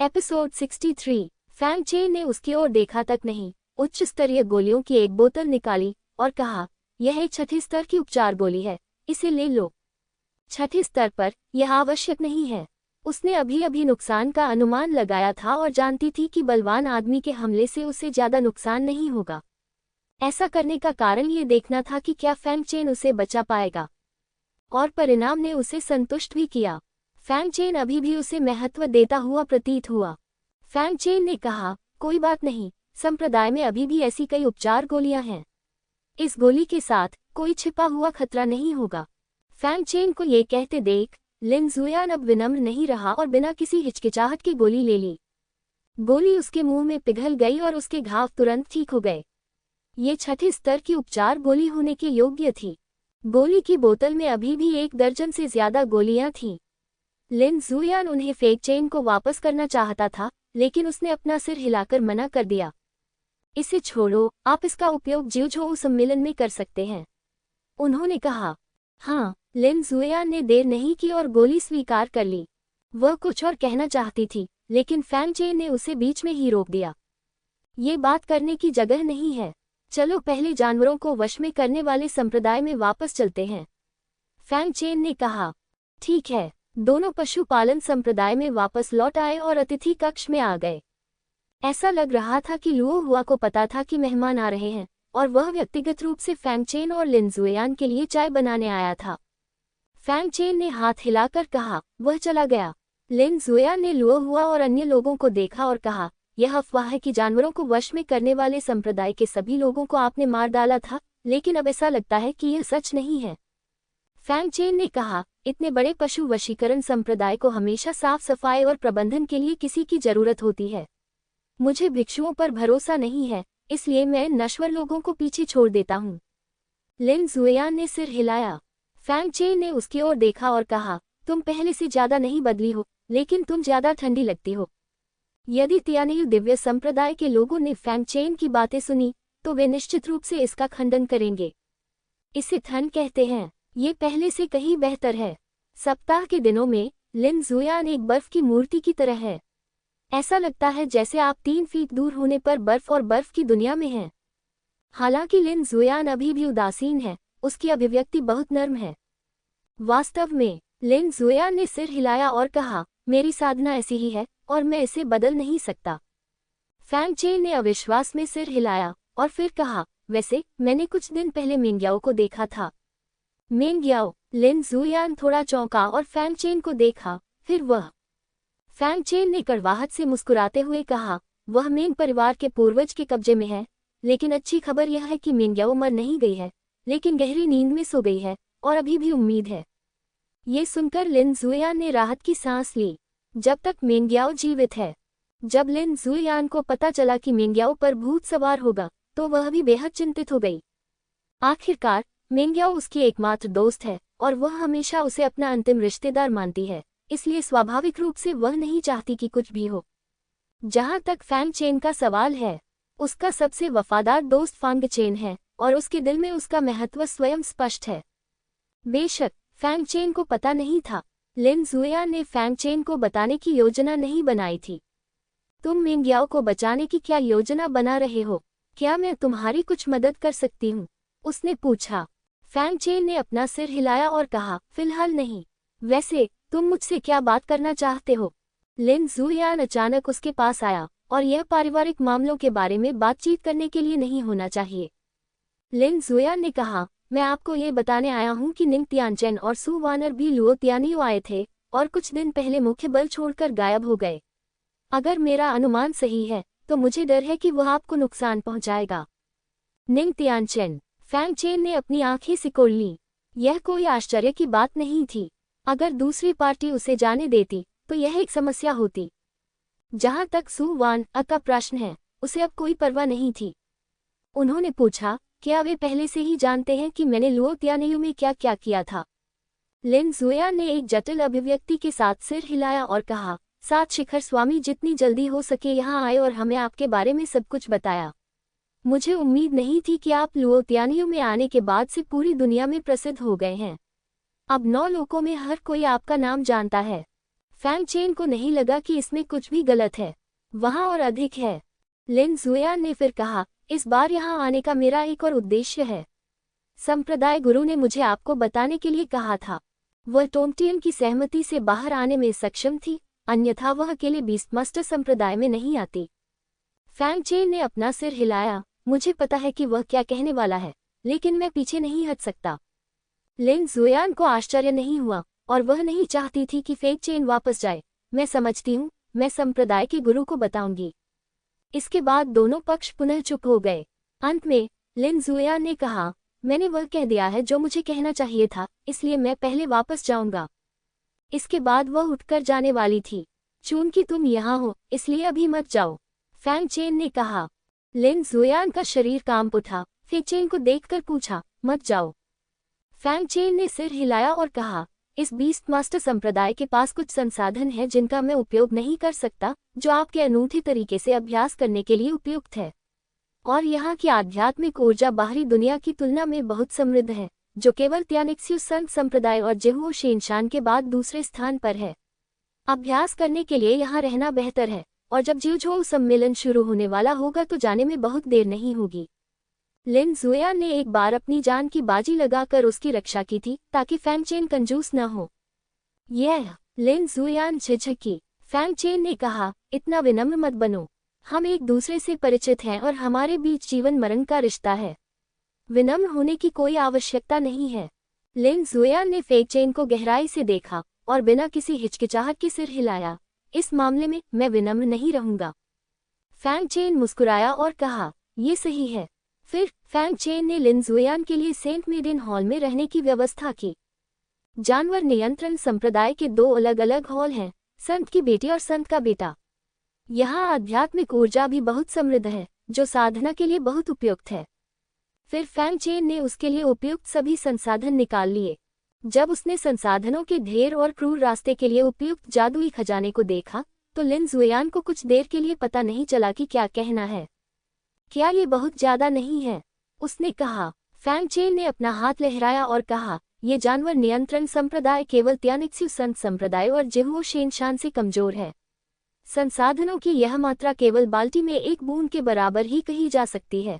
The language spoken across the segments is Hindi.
एपिसोड 63। फैंग चेन ने उसकी ओर देखा तक नहीं, उच्च स्तरीय गोलियों की एक बोतल निकाली और कहा, यह एक छठे स्तर की उपचार गोली है, इसे ले लो। छठे स्तर पर यह आवश्यक नहीं है। उसने अभी अभी नुकसान का अनुमान लगाया था और जानती थी कि बलवान आदमी के हमले से उसे ज्यादा नुकसान नहीं होगा। ऐसा करने का कारण ये देखना था कि क्या फैंग चेन उसे बचा पाएगा, और परिणाम ने उसे संतुष्ट भी किया। फैंग चेन अभी भी उसे महत्व देता हुआ प्रतीत हुआ। फैंग चेन ने कहा, कोई बात नहीं, संप्रदाय में अभी भी ऐसी कई उपचार गोलियां हैं। इस गोली के साथ कोई छिपा हुआ खतरा नहीं होगा। फैंग चेन को ये कहते देख लिन जुयान अब विनम्र नहीं रहा और बिना किसी हिचकिचाहट की गोली ले ली। गोली उसके मुंह में पिघल गई और उसके घाव तुरंत ठीक हो गए। ये छठे स्तर की उपचार गोली होने के योग्य थी। गोली की बोतल में अभी भी 1 दर्जन से ज्यादा गोलियां थीं। लिन जुयान उन्हें फेंग चेन को वापस करना चाहता था, लेकिन उसने अपना सिर हिलाकर मना कर दिया। इसे छोड़ो, आप इसका उपयोग जिउझोउ सम्मेलन में कर सकते हैं, उन्होंने कहा। हाँ, लिन जुयान ने देर नहीं की और गोली स्वीकार कर ली। वह कुछ और कहना चाहती थी, लेकिन फैंग चेन ने उसे बीच में ही रोक दिया। ये बात करने की जगह नहीं है, चलो पहले जानवरों को वश में करने वाले संप्रदाय में वापस चलते हैं, फैंग चेन ने कहा। ठीक है। दोनों पशुपालन संप्रदाय में वापस लौट आए और अतिथि कक्ष में आ गए। ऐसा लग रहा था कि लुओ हुआ को पता था कि मेहमान आ रहे हैं, और वह व्यक्तिगत रूप से फैंग चेन और लिन जुयान के लिए चाय बनाने आया था। फैंग चेन ने हाथ हिलाकर कहा, वह चला गया। लिन जुयान ने लुओ हुआ और अन्य लोगों को देखा और कहा, यह अफवाह है कि जानवरों को वश में करने वाले संप्रदाय के सभी लोगों को आपने मार डाला था, लेकिन अब ऐसा लगता है कि यह सच नहीं है। फैंग चेन ने कहा, इतने बड़े पशु वशीकरण संप्रदाय को हमेशा साफ सफाई और प्रबंधन के लिए किसी की जरूरत होती है। मुझे भिक्षुओं पर भरोसा नहीं है, इसलिए मैं नश्वर लोगों को पीछे छोड़ देता हूँ। लिन जुयान ने सिर हिलाया। फैंग चेन ने उसकी ओर देखा और कहा, तुम पहले से ज्यादा नहीं बदली हो, लेकिन तुम ज्यादा ठंडी लगती हो। यदि तियानेयू दिव्य संप्रदाय के लोगों ने फैंग चेन की बातें सुनी, तो वे निश्चित रूप से इसका खंडन करेंगे। इसे ठंड कहते हैं, ये पहले से कहीं बेहतर है। सप्ताह के दिनों में लिन जुयान एक बर्फ की मूर्ति की तरह है। ऐसा लगता है जैसे आप 3 फीट दूर होने पर बर्फ और बर्फ की दुनिया में हैं। हालांकि लिन जुयान अभी भी उदासीन है, उसकी अभिव्यक्ति बहुत नर्म है। वास्तव में, लिन जुयान ने सिर हिलाया और कहा, मेरी साधना ऐसी ही है और मैं इसे बदल नहीं सकता। फैंग चेन ने अविश्वास में सिर हिलाया और फिर कहा, वैसे मैंने कुछ दिन पहले मिंग्याओ को देखा था। मिंग्याओ? लिन जुयान थोड़ा चौंका और फैंग चेन को देखा, फिर वह। फैंग चेन ने कड़वाहट से मुस्कुराते हुए कहा, वह मिंग परिवार के पूर्वज के कब्जे में है, लेकिन अच्छी खबर यह है कि मिंग्याओ मर नहीं गई है, लेकिन गहरी नींद में सो गई है, और अभी भी उम्मीद है। ये सुनकर लिन जुयान ने राहत की सांस ली। जब तक मिंग्याओ जीवित है। जब लिन जुयान को पता चला कि मिंग्याओ पर भूत सवार होगा, तो वह भी बेहद चिंतित हो गई। आखिरकार मिंग्याओ उसकी एकमात्र दोस्त है, और वह हमेशा उसे अपना अंतिम रिश्तेदार मानती है, इसलिए स्वाभाविक रूप से वह नहीं चाहती कि कुछ भी हो। जहां तक फैंग चेन का सवाल है, उसका सबसे वफादार दोस्त फैंग चेन है, और उसके दिल में उसका महत्व स्वयं स्पष्ट है। बेशक फैंग चेन को पता नहीं था, लिन जुयान ने फैंग चेन को बताने की योजना नहीं बनाई थी। तुम मिंग्याओ को बचाने की क्या योजना बना रहे हो? क्या मैं तुम्हारी कुछ मदद कर सकती हूँ? उसने पूछा। फैंग चेन ने अपना सिर हिलाया और कहा, फिलहाल नहीं। वैसे तुम मुझसे क्या बात करना चाहते हो? लिन जुयान अचानक उसके पास आया, और यह पारिवारिक मामलों के बारे में बातचीत करने के लिए नहीं होना चाहिए। लिन जुयान ने कहा, मैं आपको ये बताने आया हूँ कि निंग तियानचेन और सु वानर भी लुओ तियानियो आए थे, और कुछ दिन पहले मुख्य बल छोड़कर गायब हो गए। अगर मेरा अनुमान सही है, तो मुझे डर है कि वह आपको नुकसान पहुंचाएगा। निंग तियानचेन? फैंग चेन ने अपनी आंखें सिकोड़ लीं। यह कोई आश्चर्य की बात नहीं थी। अगर दूसरी पार्टी उसे जाने देती, तो यह एक समस्या होती। जहां तक सु वान का प्रश्न है, उसे अब कोई परवाह नहीं थी। उन्होंने पूछा, क्या वे पहले से ही जानते हैं कि मैंने लुओ तियानेयू में क्या क्या किया था? लिन जुयान ने एक जटिल अभिव्यक्ति के साथ सिर हिलाया और कहा, 7 शिखर स्वामी जितनी जल्दी हो सके यहाँ आए और हमें आपके बारे में सब कुछ बताया। मुझे उम्मीद नहीं थी कि आप लुओ तियानियो में आने के बाद से पूरी दुनिया में प्रसिद्ध हो गए हैं। अब 9 लोकों में हर कोई आपका नाम जानता है। फैंग चेन को नहीं लगा कि इसमें कुछ भी गलत है, वहाँ और अधिक है। लिन जुयान ने फिर कहा, इस बार यहाँ आने का मेरा एक और उद्देश्य है। संप्रदाय गुरु ने मुझे आपको बताने के लिए कहा था। वह टोंगटियन की सहमति से बाहर आने में सक्षम थी, अन्यथा वह अकेले बीस्टमास्टर संप्रदाय में नहीं आती। फैंग चेन ने अपना सिर हिलाया। मुझे पता है कि वह क्या कहने वाला है, लेकिन मैं पीछे नहीं हट सकता। लिन जुयान को आश्चर्य नहीं हुआ और वह नहीं चाहती थी कि फैंग चेन वापस जाए। मैं समझती हूँ, मैं संप्रदाय के गुरु को बताऊंगी। इसके बाद दोनों पक्ष पुनः चुप हो गए। अंत में लिन जुयान ने कहा, मैंने वह कह दिया है जो मुझे कहना चाहिए था, इसलिए मैं पहले वापस जाऊंगा। इसके बाद वह उठकर जाने वाली थी। चूंकि तुम यहाँ हो, इसलिए अभी मत जाओ, फैंग चेन ने कहा। लिन जुयान का शरीर कांप उठा। फैंग चेन को देखकर पूछा, मत जाओ। फैंग चेन ने सिर हिलाया और कहा, इस बीस्टमास्टर संप्रदाय के पास कुछ संसाधन है जिनका मैं उपयोग नहीं कर सकता, जो आपके अनूठे तरीके से अभ्यास करने के लिए उपयुक्त है। और यहाँ की आध्यात्मिक ऊर्जा बाहरी दुनिया की तुलना में बहुत समृद्ध है, जो केवल त्यानिक्स्यू संत संप्रदाय और जेहुओ शेनशान के बाद दूसरे स्थान पर है। अभ्यास करने के लिए यहाँ रहना बेहतर है, और जब जिउझोउ सम्मेलन शुरू होने वाला होगा तो जाने में बहुत देर नहीं होगी। लिन जुयान ने एक बार अपनी जान की बाजी लगाकर उसकी रक्षा की थी, ताकि फैंग चेन कंजूस न हो। लिन जुयान झिझकी। फैंग चेन ने कहा, इतना विनम्र मत बनो। हम एक दूसरे से परिचित हैं और हमारे बीच जीवन मरण का रिश्ता है। विनम्र होने की कोई आवश्यकता नहीं है। लिन जुयान ने फैंग चेन को गहराई से देखा और बिना किसी हिचकिचाहट के सिर हिलाया। इस मामले में मैं विनम्र नहीं रहूंगा। फैंग चेन मुस्कुराया और कहा, ये सही है। फिर फैंग चेन ने लिन जुयान के लिए सेंट मेडेन हॉल में रहने की व्यवस्था की। जानवर नियंत्रण संप्रदाय के दो अलग अलग हॉल हैं, संत की बेटी और संत का बेटा। यहाँ आध्यात्मिक ऊर्जा भी बहुत समृद्ध है, जो साधना के लिए बहुत उपयुक्त है। फिर फैंग चेन ने उसके लिए उपयुक्त सभी संसाधन निकाल लिए। जब उसने संसाधनों के ढेर और क्रूर रास्ते के लिए उपयुक्त जादुई खजाने को देखा, तो लिन जुयान को कुछ देर के लिए पता नहीं चला कि क्या कहना है। क्या ये बहुत ज्यादा नहीं है? उसने कहा। फैंग चेन ने अपना हाथ लहराया और कहा, ये जानवर नियंत्रण संप्रदाय केवल त्यानिक्स्यू संत संप्रदाय और जेहुओ शेनशान से कमजोर है। संसाधनों की यह मात्रा केवल बाल्टी में एक बूंद के बराबर ही कही जा सकती है।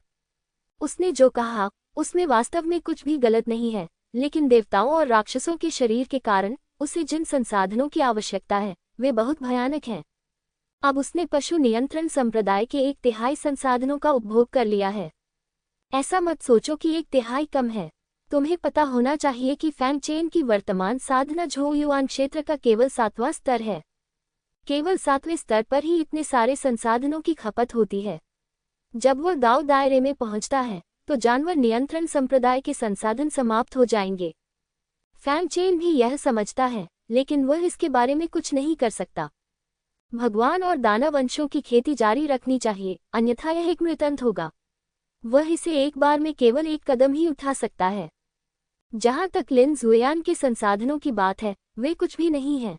उसने जो कहा उसमें वास्तव में कुछ भी गलत नहीं है, लेकिन देवताओं और राक्षसों के शरीर के कारण उसे जिन संसाधनों की आवश्यकता है वे बहुत भयानक हैं। अब उसने पशु नियंत्रण संप्रदाय के 1/3 संसाधनों का उपभोग कर लिया है। ऐसा मत सोचो कि 1/3 कम है। तुम्हें पता होना चाहिए कि फैंग चेन की वर्तमान साधना झोयुआन क्षेत्र का केवल 7वां स्तर है। केवल 7वें स्तर पर ही इतने सारे संसाधनों की खपत होती है। जब वह दाव दायरे में पहुंचता है तो जानवर नियंत्रण संप्रदाय के संसाधन समाप्त हो जाएंगे। फैंग चेन भी यह समझता है, लेकिन वह इसके बारे में कुछ नहीं कर सकता। भगवान और दानव वंशों की खेती जारी रखनी चाहिए, अन्यथा यह एक मृतंत होगा। वह इसे एक बार में केवल एक कदम ही उठा सकता है। जहां तक लिन जुयान के संसाधनों की बात है, वे कुछ भी नहीं है।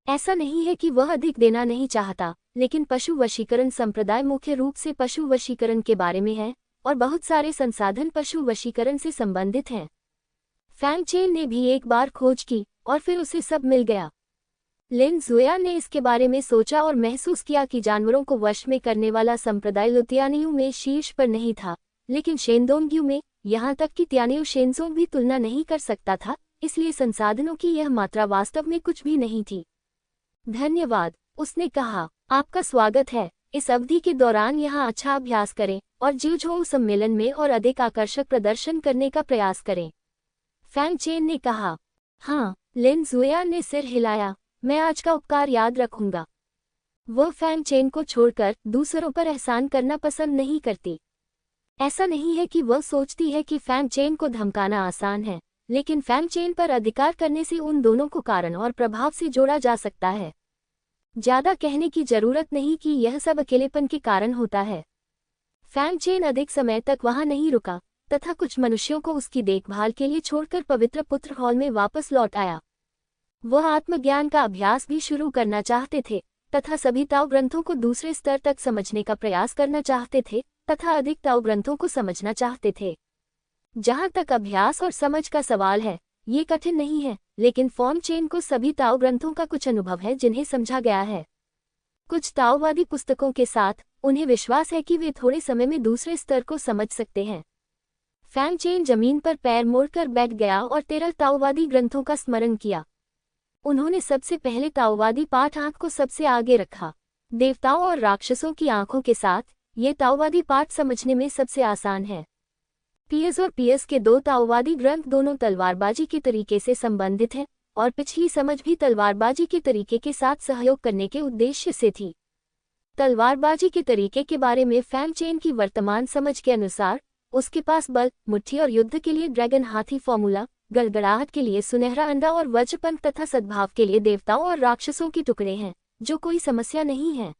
ऐसा नहीं है कि वह अधिक देना नहीं चाहता, लेकिन पशु वशीकरण संप्रदाय मुख्य रूप से पशु वशीकरण के बारे में है, और बहुत सारे संसाधन पशु वशीकरण से संबंधित हैं। फैंग चेन ने भी एक बार खोज की और फिर उसे सब मिल गया। लिन जुयान ने इसके बारे में सोचा और महसूस किया कि जानवरों को वश में करने वाला संप्रदाय लुतियानियों में शीर्ष पर नहीं था, लेकिन शेनदोंग्यू में, यहाँ तक कि त्यानियों शेनजोंग भी तुलना नहीं कर सकता था, इसलिए संसाधनों की यह मात्रा वास्तव में कुछ भी नहीं थी। धन्यवाद, उसने कहा। आपका स्वागत है। इस अवधि के दौरान यहाँ अच्छा अभ्यास करें और जिउझोउ सम्मेलन में और अधिक आकर्षक प्रदर्शन करने का प्रयास करें, फैंग चेन ने कहा। हाँ, लिन जुयान ने सिर हिलाया। मैं आज का उपकार याद रखूंगा। वह फैंग चेन को छोड़कर दूसरों पर एहसान करना पसंद नहीं करती। ऐसा नहीं है कि वह सोचती है कि फैंग चेन को धमकाना आसान है, लेकिन फैंग चेन पर अधिकार करने से उन दोनों को कारण और प्रभाव से जोड़ा जा सकता है। ज्यादा कहने की जरूरत नहीं कि यह सब अकेलेपन के कारण होता है। फैंग चेन अधिक समय तक वहां नहीं रुका तथा कुछ मनुष्यों को उसकी देखभाल के लिए छोड़कर पवित्र पुत्र हॉल में वापस लौट आया। वह आत्मज्ञान का अभ्यास भी शुरू करना चाहते थे तथा सभी ताओ ग्रंथों को दूसरे स्तर तक समझने का प्रयास करना चाहते थे तथा अधिक ताओ ग्रंथों को समझना चाहते थे। जहां तक अभ्यास और समझ का सवाल है, ये कठिन नहीं है, लेकिन फॉर्म चेन को सभी ताओ ग्रंथों का कुछ अनुभव है जिन्हें समझा गया है। कुछ ताओवादी पुस्तकों के साथ उन्हें विश्वास है कि वे थोड़े समय में दूसरे स्तर को समझ सकते हैं। फैंग चेन जमीन पर पैर मोड़कर बैठ गया और 13 ताओवादी ग्रंथों का स्मरण किया। उन्होंने सबसे पहले ताओवादी पाठ आंख को सबसे आगे रखा। देवताओं और राक्षसों की आंखों के साथ ये ताओवादी पाठ समझने में सबसे आसान है। पियर्स और पियर्स के 2 ताओवादी ग्रंथ दोनों तलवारबाजी के तरीके से संबंधित हैं और पिछली समझ भी तलवारबाजी के तरीके के साथ सहयोग करने के उद्देश्य से थी। तलवारबाजी के तरीके के बारे में फैंग चेन की वर्तमान समझ के अनुसार उसके पास बल, मुट्ठी और युद्ध के लिए ड्रैगन हाथी फॉर्मूला, गड़गड़ाहट के लिए सुनहरा अंडा और वज्रपंख तथा सद्भाव के लिए देवताओं और राक्षसों की टुकड़े हैं, जो कोई समस्या नहीं है।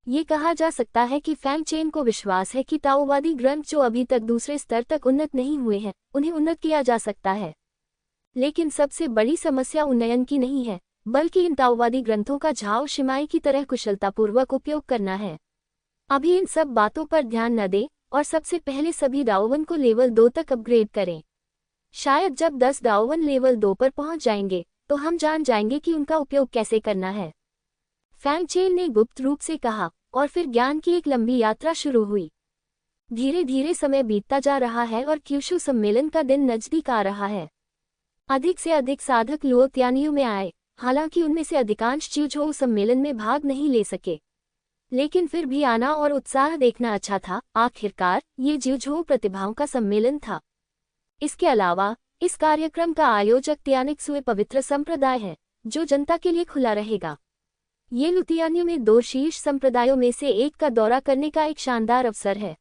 ये कहा जा सकता है कि फैंग चेन को विश्वास है कि ताओवादी ग्रंथ जो अभी तक दूसरे स्तर तक उन्नत नहीं हुए हैं, उन्हें उन्नत किया जा सकता है। लेकिन सबसे बड़ी समस्या उन्नयन की नहीं है, बल्कि इन ताओवादी ग्रंथों का झाओ शिमाई की तरह कुशलतापूर्वक उपयोग करना है। अभी इन सब बातों पर ध्यान न दें और सबसे पहले सभी डाओवन को लेवल 2 तक अपग्रेड करें। शायद जब 10 डाओवन लेवल 2 पर पहुंच जाएंगे तो हम जान जाएंगे कि उनका उपयोग कैसे करना है। फैंग चेन ने गुप्त रूप से कहा, और फिर ज्ञान की एक लंबी यात्रा शुरू हुई। धीरे धीरे समय बीतता जा रहा है और क्यूशू सम्मेलन का दिन नजदीक आ रहा है। अधिक से अधिक साधक लुओतियानियों में आए, हालांकि उनमें से अधिकांश च्यूझोउ सम्मेलन में भाग नहीं ले सके। लेकिन फिर भी आना और उत्साह देखना अच्छा था। आखिरकार ये च्यूझोउ प्रतिभाओं का सम्मेलन था। इसके अलावा इस कार्यक्रम का आयोजक तियानिक्सुए पवित्र संप्रदाय है, जो जनता के लिए खुला रहेगा। ये लुतियानियों में 2 शीर्ष संप्रदायों में से एक का दौरा करने का एक शानदार अवसर है।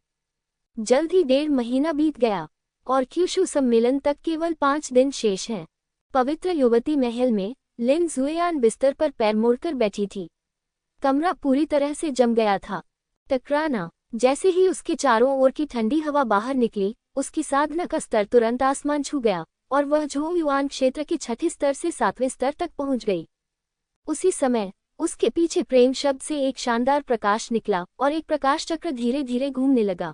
जल्द ही 1.5 महीना बीत गया और क्यूशू सम्मेलन तक केवल 5 दिन शेष हैं। पवित्र युवती महल में लिन जुएयान बिस्तर पर पैर मोड़कर बैठी थी। कमरा पूरी तरह से जम गया था। टकराना, जैसे ही उसके चारों ओर की ठंडी हवा बाहर निकली, उसकी साधना का स्तर तुरंत आसमान छू गया और वह झोंग युआन क्षेत्र के 6ठे स्तर से 7वें स्तर तक पहुंच गई। उसी समय उसके पीछे प्रेम शब्द से एक शानदार प्रकाश निकला और एक प्रकाश चक्र धीरे धीरे घूमने लगा।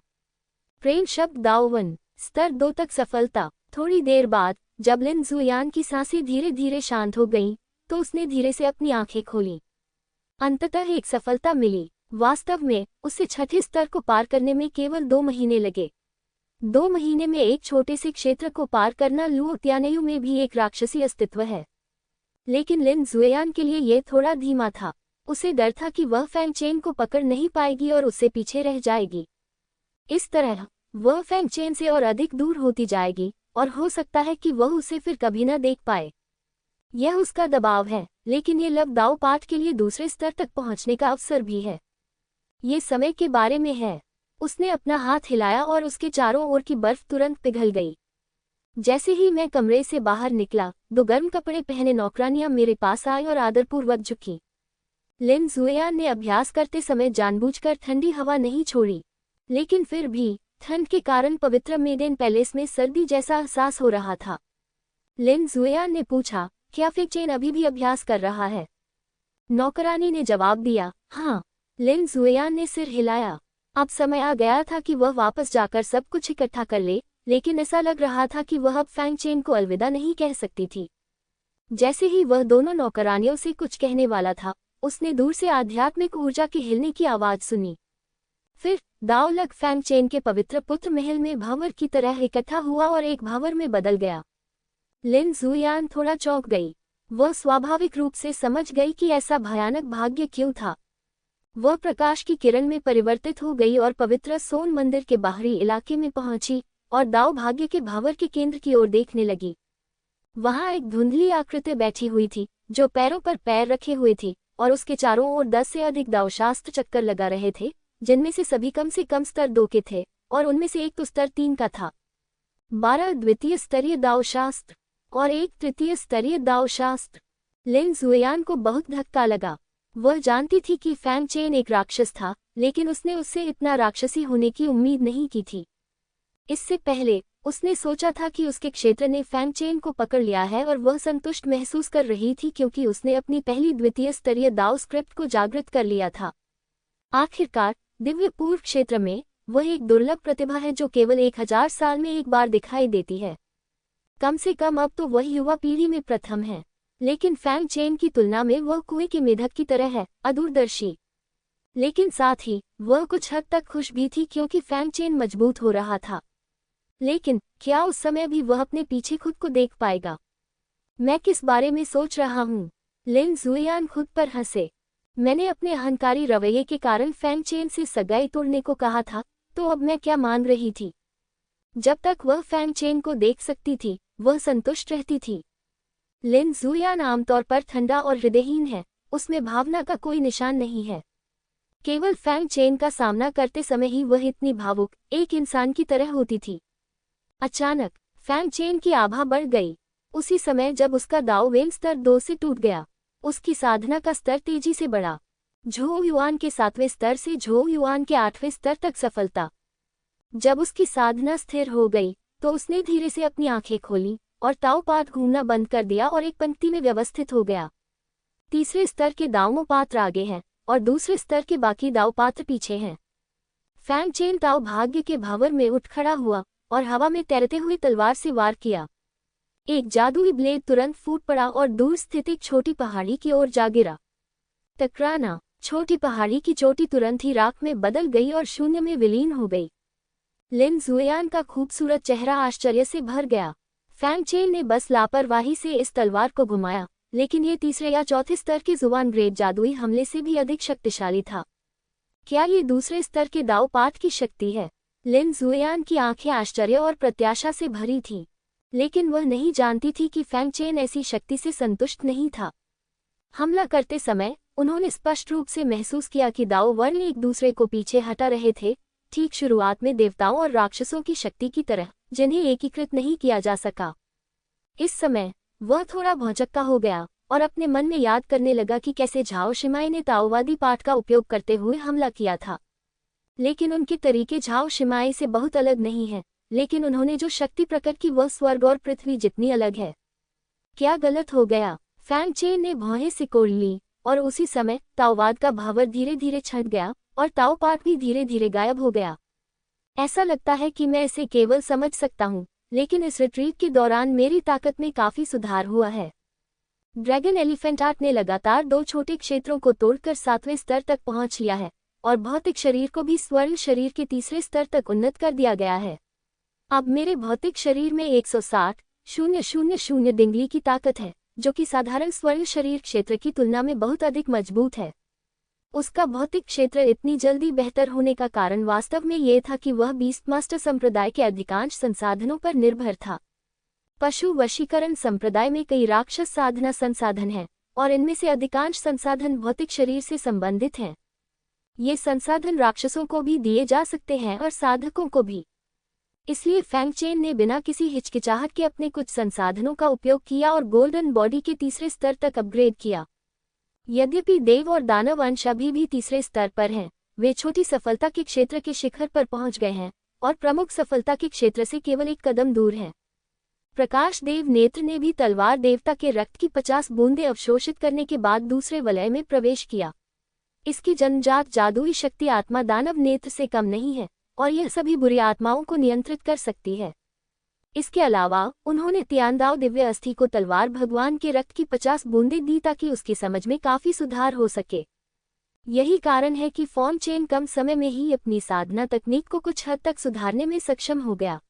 प्रेम शब्द दाओवन स्तर 2 तक सफलता। थोड़ी देर बाद जब लिन जुयान की सांसें धीरे धीरे शांत हो गईं, तो उसने धीरे से अपनी आंखें खोलीं। अंततः एक सफलता मिली। वास्तव में उसे 6ठे स्तर को पार करने में केवल 2 महीने लगे। 2 महीने में एक छोटे से क्षेत्र को पार करना लुओतियानेयू में भी एक राक्षसी अस्तित्व है। लेकिन लिन जुएयान के लिए यह थोड़ा धीमा था। उसे डर था कि वह फैंग चेन को पकड़ नहीं पाएगी और उससे पीछे रह जाएगी। इस तरह वह फैंग चेन से और अधिक दूर होती जाएगी और हो सकता है कि वह उसे फिर कभी न देख पाए। यह उसका दबाव है, लेकिन ये लब दाओ पाठ के लिए दूसरे स्तर तक पहुंचने का अवसर भी है। ये समय के बारे में है। उसने अपना हाथ हिलाया और उसके चारों ओर की बर्फ तुरंत पिघल गई। जैसे ही मैं कमरे से बाहर निकला, 2 गर्म कपड़े पहने नौकरानियां मेरे पास आई और आदरपूर्वक झुकी। लिन जुएयान ने अभ्यास करते समय जानबूझकर ठंडी हवा नहीं छोड़ी, लेकिन फिर भी ठंड के कारण पवित्र मेडेन पैलेस में सर्दी जैसा एहसास हो रहा था। लिन जुएयान ने पूछा, क्या फैंग चेन अभी भी अभ्यास कर रहा है? नौकरानी ने जवाब दिया, हाँ। लिन जुएयान ने सिर हिलाया। अब समय आ गया था कि वह वापस जाकर सब कुछ इकट्ठा कर ले, लेकिन ऐसा लग रहा था कि वह अब फैंग चेन को अलविदा नहीं कह सकती थी। जैसे ही वह दोनों नौकरानियों से कुछ कहने वाला था, उसने दूर से आध्यात्मिक ऊर्जा के हिलने की आवाज सुनी। फिर दाओ लग फैंग चेन के पवित्र पुत्र महल में भंवर की तरह इकट्ठा हुआ और एक भंवर में बदल गया। लिन जुएयान थोड़ा चौंक गई। वह स्वाभाविक रूप से समझ गई कि ऐसा भयानक भाग्य क्यों था। वह प्रकाश की किरण में परिवर्तित हो गई और पवित्र सोन मंदिर के बाहरी इलाके में पहुंची और दाओ भाग्य के भंवर के केंद्र की ओर देखने लगी। वहां एक धुंधली आकृति बैठी हुई थी, जो पैरों पर पैर रखे हुए थी और उसके चारों ओर 10 से अधिक दाओशास्त्र चक्कर लगा रहे थे, जिनमें से सभी कम से कम स्तर 2 के थे और उनमें से एक तो स्तर 3 का था। 12 द्वितीय स्तरीय दाओशास्त्र और 1 तृतीय स्तरीय दाओशास्त्र। लिन जुएयान को बहुत धक्का लगा। वह जानती थी कि फैंग चेन एक राक्षस था, लेकिन उसने उससे इतना राक्षसी होने की उम्मीद नहीं की थी। इससे पहले उसने सोचा था कि उसके क्षेत्र ने फैंग चेन को पकड़ लिया है और वह संतुष्ट महसूस कर रही थी क्योंकि उसने अपनी पहली द्वितीय स्तरीय दाओ स्क्रिप्ट को जागृत कर लिया था। आखिरकार दिव्य पूर्व क्षेत्र में वह एक दुर्लभ प्रतिभा है जो केवल 1000 साल में एक बार दिखाई देती है। कम से कम अब तो वह युवा पीढ़ी में प्रथम है, लेकिन फैंग चेन की तुलना में वह कुएं के मेढक की तरह है, अदूरदर्शी। लेकिन साथ ही वह कुछ हद तक खुश भी थी क्योंकि फैंग चेन मजबूत हो रहा था। लेकिन क्या उस समय भी वह अपने पीछे खुद को देख पाएगा? मैं किस बारे में सोच रहा हूँ? लिन जुएयान खुद पर हंसे। मैंने अपने अहंकारी रवैये के कारण फैंग चेन से सगाई तोड़ने को कहा था, तो अब मैं क्या मान रही थी? जब तक वह फैंग चेन को देख सकती थी, वह संतुष्ट रहती थी। लिन जुएयान आमतौर पर ठंडा और हृदयहीन है, उसमें भावना का कोई निशान नहीं है। केवल फैंग चेन का सामना करते समय ही वह इतनी भावुक, एक इंसान की तरह होती थी। अचानक फैंग चेन की आभा बढ़ गई। उसी समय जब उसका दाओ वेन स्तर 2 से टूट गया, उसकी साधना का स्तर तेजी से बढ़ा। झोउ युआन के 7वें स्तर से झोउ युआन के 8वें स्तर तक सफलता। जब उसकी साधना स्थिर हो गई तो उसने धीरे से अपनी आंखें खोली और ताओ पात घूमना बंद कर दिया और एक पंक्ति में व्यवस्थित हो गया। तीसरे स्तर के दाओ पात्र आगे हैं और दूसरे स्तर के बाकी दाओ पात्र पीछे हैं। फैंग चेन ताओ भाग्य के भावर में उठ खड़ा हुआ और हवा में तैरते हुए तलवार से वार किया। एक जादुई ब्लेड तुरंत फूट पड़ा और दूर स्थित एक छोटी पहाड़ी की ओर जा गिरा। टकराना, छोटी पहाड़ी की चोटी तुरंत ही राख में बदल गई और शून्य में विलीन हो गई। लिन जुएयान का खूबसूरत चेहरा आश्चर्य से भर गया। फैंग चेन ने बस लापरवाही से इस तलवार को घुमाया, लेकिन ये तीसरे या चौथे स्तर के जुबान ग्रेड जादुई हमले से भी अधिक शक्तिशाली था। क्या ये दूसरे स्तर के दाओ पाठ की शक्ति है? लिन जुएयान की आंखें आश्चर्य और प्रत्याशा से भरी थीं, लेकिन वह नहीं जानती थी कि फैंग चेन ऐसी शक्ति से संतुष्ट नहीं था। हमला करते समय उन्होंने स्पष्ट रूप से महसूस किया कि दाओ वर्ण एक दूसरे को पीछे हटा रहे थे, ठीक शुरुआत में देवताओं और राक्षसों की शक्ति की तरह, जिन्हें एकीकृत नहीं किया जा सका। इस समय वह थोड़ा भौचक्का हो गया और अपने मन में याद करने लगा कि कैसे झाओ शिमाई ने ताओवादी पाठ का उपयोग करते हुए हमला किया था। लेकिन उनके तरीके झाओ शिमाई से बहुत अलग नहीं हैं, लेकिन उन्होंने जो शक्ति प्रकट की वह स्वर्ग और पृथ्वी जितनी अलग है। क्या गलत हो गया? फैंग चेन ने भौहें सिकोड़ ली और उसी समय ताओवाद का भावर धीरे धीरे छंट गया और ताओ पाठ भी धीरे धीरे गायब हो गया। ऐसा लगता है कि मैं इसे केवल समझ सकता हूँ, लेकिन इस रिट्रीट के दौरान मेरी ताकत में काफी सुधार हुआ है। ड्रैगन एलिफेंट आर्ट ने लगातार 2 छोटे क्षेत्रों को तोड़कर 7वें स्तर तक पहुंच लिया है और भौतिक शरीर को भी स्वर्ण शरीर के तीसरे स्तर तक उन्नत कर दिया गया है। अब मेरे भौतिक शरीर में 160,000 डिंगली की ताकत है, जो कि साधारण स्वर्ण शरीर क्षेत्र की तुलना में बहुत अधिक मजबूत है। उसका भौतिक क्षेत्र इतनी जल्दी बेहतर होने का कारण वास्तव में ये था कि वह बीस्ट मास्टर संप्रदाय के अधिकांश संसाधनों पर निर्भर था। पशु वशीकरण संप्रदाय में कई राक्षस साधना संसाधन हैं और इनमें से अधिकांश संसाधन भौतिक शरीर से संबंधित हैं। ये संसाधन राक्षसों को भी दिए जा सकते हैं और साधकों को भी। इसलिए फैंग चेन ने बिना किसी हिचकिचाहट के अपने कुछ संसाधनों का उपयोग किया और गोल्डन बॉडी के तीसरे स्तर तक अपग्रेड किया। यद्यपि देव और दानव अंश अभी भी तीसरे स्तर पर हैं, वे छोटी सफलता के क्षेत्र के शिखर पर पहुंच गए हैं और प्रमुख सफलता के क्षेत्र से केवल एक कदम दूर हैं। प्रकाश देव नेत्र ने भी तलवार देवता के रक्त की 50 बूंदें अवशोषित करने के बाद दूसरे वलय में प्रवेश किया। इसकी जन्मजात जादुई शक्ति आत्मा दानव नेत्र से कम नहीं है और यह सभी बुरी आत्माओं को नियंत्रित कर सकती है। इसके अलावा उन्होंने तियानदाओ दिव्य अस्थि को तलवार भगवान के रक्त की 50 बूंदें दी ताकि उसकी समझ में काफी सुधार हो सके। यही कारण है कि फैंग चेन कम समय में ही अपनी साधना तकनीक को कुछ हद तक सुधारने में सक्षम हो गया।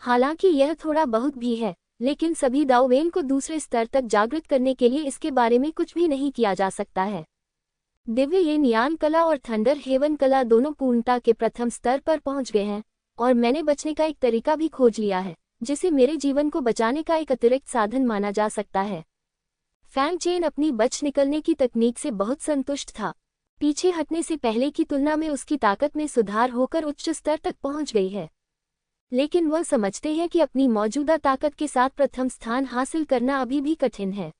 हालांकि यह थोड़ा बहुत भी है, लेकिन सभी दाओ वेन को दूसरे स्तर तक जागृत करने के लिए इसके बारे में कुछ भी नहीं किया जा सकता है। दिव्य येन यान कला और थंडर हेवन कला दोनों पूर्णता के प्रथम स्तर पर पहुंच गए हैं और मैंने बचने का एक तरीका भी खोज लिया है, जिसे मेरे जीवन को बचाने का एक अतिरिक्त साधन माना जा सकता है। फैंग चेन अपनी बच निकलने की तकनीक से बहुत संतुष्ट था। पीछे हटने से पहले की तुलना में उसकी ताकत में सुधार होकर उच्च स्तर तक पहुंच गई है, लेकिन वह समझते हैं कि अपनी मौजूदा ताकत के साथ प्रथम स्थान हासिल करना अभी भी कठिन है।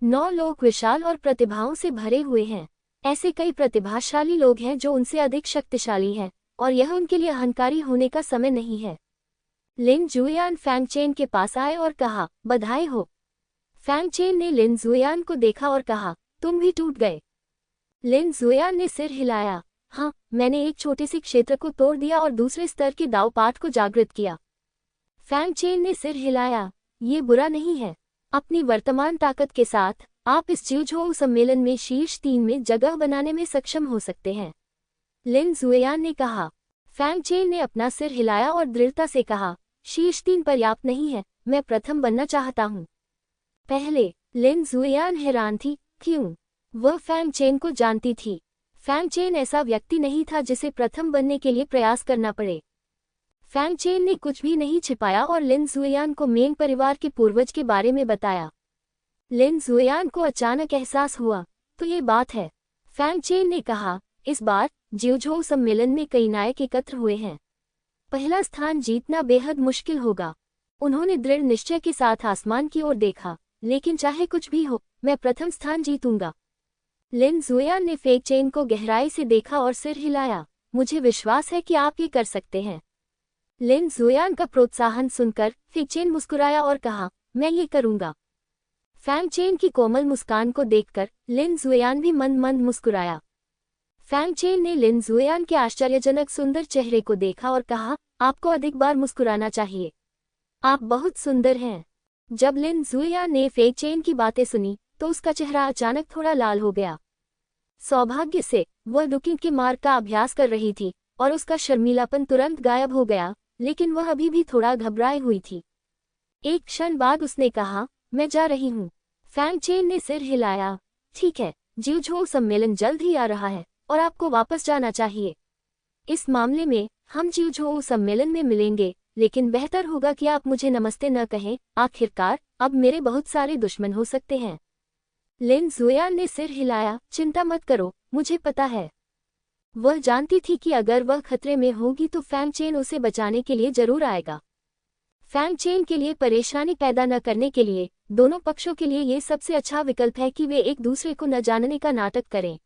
9 लोग विशाल और प्रतिभाओं से भरे हुए हैं। ऐसे कई प्रतिभाशाली लोग हैं जो उनसे अधिक शक्तिशाली हैं और यह उनके लिए अहंकारी होने का समय नहीं है। लिन जुएयान फैंग चेन के पास आए और कहा, बधाई हो। फैंग चेन ने लिन जुएयान को देखा और कहा, तुम भी टूट गए। लिन जुएयान ने सिर हिलाया, हाँ, मैंने एक छोटे से क्षेत्र को तोड़ दिया और दूसरे स्तर के दाव पाठ को जागृत किया। फैंग चेन ने सिर हिलाया। ये बुरा नहीं है। अपनी वर्तमान ताकत के साथ आप इस जिउझोउ सम्मेलन में शीर्ष 3 में जगह बनाने में सक्षम हो सकते हैं, लिन जुएयान ने कहा। फैंग चेन ने अपना सिर हिलाया और दृढ़ता से कहा, शीर्ष 3 पर्याप्त नहीं है, मैं प्रथम बनना चाहता हूँ। पहले लिन जुएयान हैरान थी। क्यों? वह फैंग चेन को जानती थी। फैंग चेन ऐसा व्यक्ति नहीं था जिसे प्रथम बनने के लिए प्रयास करना पड़े। फैंग चेन ने कुछ भी नहीं छिपाया और लिन जुएयान को मेंग परिवार के पूर्वज के बारे में बताया। लिन जुएयान को अचानक एहसास हुआ, तो ये बात है। फैंग चेन ने कहा, इस बार जिउझोउ सम्मेलन में कई नायक एकत्र हुए हैं। पहला स्थान जीतना बेहद मुश्किल होगा। उन्होंने दृढ़ निश्चय के साथ आसमान की ओर देखा, लेकिन चाहे कुछ भी हो, मैं प्रथम स्थान जीतूंगा। लिन जुएयान ने फैंग चेन को गहराई से देखा और सिर हिलाया। मुझे विश्वास है कि आप ये कर सकते हैं। लिन जुएयान का प्रोत्साहन सुनकर फैंग चेन मुस्कुराया और कहा, मैं ये करूंगा। फैंग चेन की कोमल मुस्कान को देखकर लिन जुएयान भी मंद मंद मुस्कुराया। फैंग चेन ने लिन जुएयान के आश्चर्यजनक सुंदर चेहरे को देखा और कहा, आपको अधिक बार मुस्कुराना चाहिए। आप बहुत सुंदर हैं। जब लिन जुएयान ने फैंग चेन की बातें सुनी तो उसका चेहरा अचानक थोड़ा लाल हो गया। सौभाग्य से वह डुकिंग के मार्ग का अभ्यास कर रही थी और उसका शर्मीलापन तुरंत गायब हो गया, लेकिन वह अभी भी थोड़ा घबराई हुई थी। एक क्षण बाद उसने कहा, मैं जा रही हूँ। फैंग चेन ने सिर हिलाया। ठीक है, जिउझोउ सम्मेलन जल्द ही आ रहा है और आपको वापस जाना चाहिए। इस मामले में हम जिउझोउ सम्मेलन में मिलेंगे, लेकिन बेहतर होगा कि आप मुझे नमस्ते न कहें। आखिरकार अब मेरे बहुत सारे दुश्मन हो सकते हैं। लिन जुएयान ने सिर हिलाया। चिंता मत करो, मुझे पता है। वह जानती थी कि अगर वह खतरे में होगी तो फैंग चेन उसे बचाने के लिए जरूर आएगा। फैंग चेन के लिए परेशानी पैदा न करने के लिए दोनों पक्षों के लिए ये सबसे अच्छा विकल्प है कि वे एक दूसरे को न जानने का नाटक करें।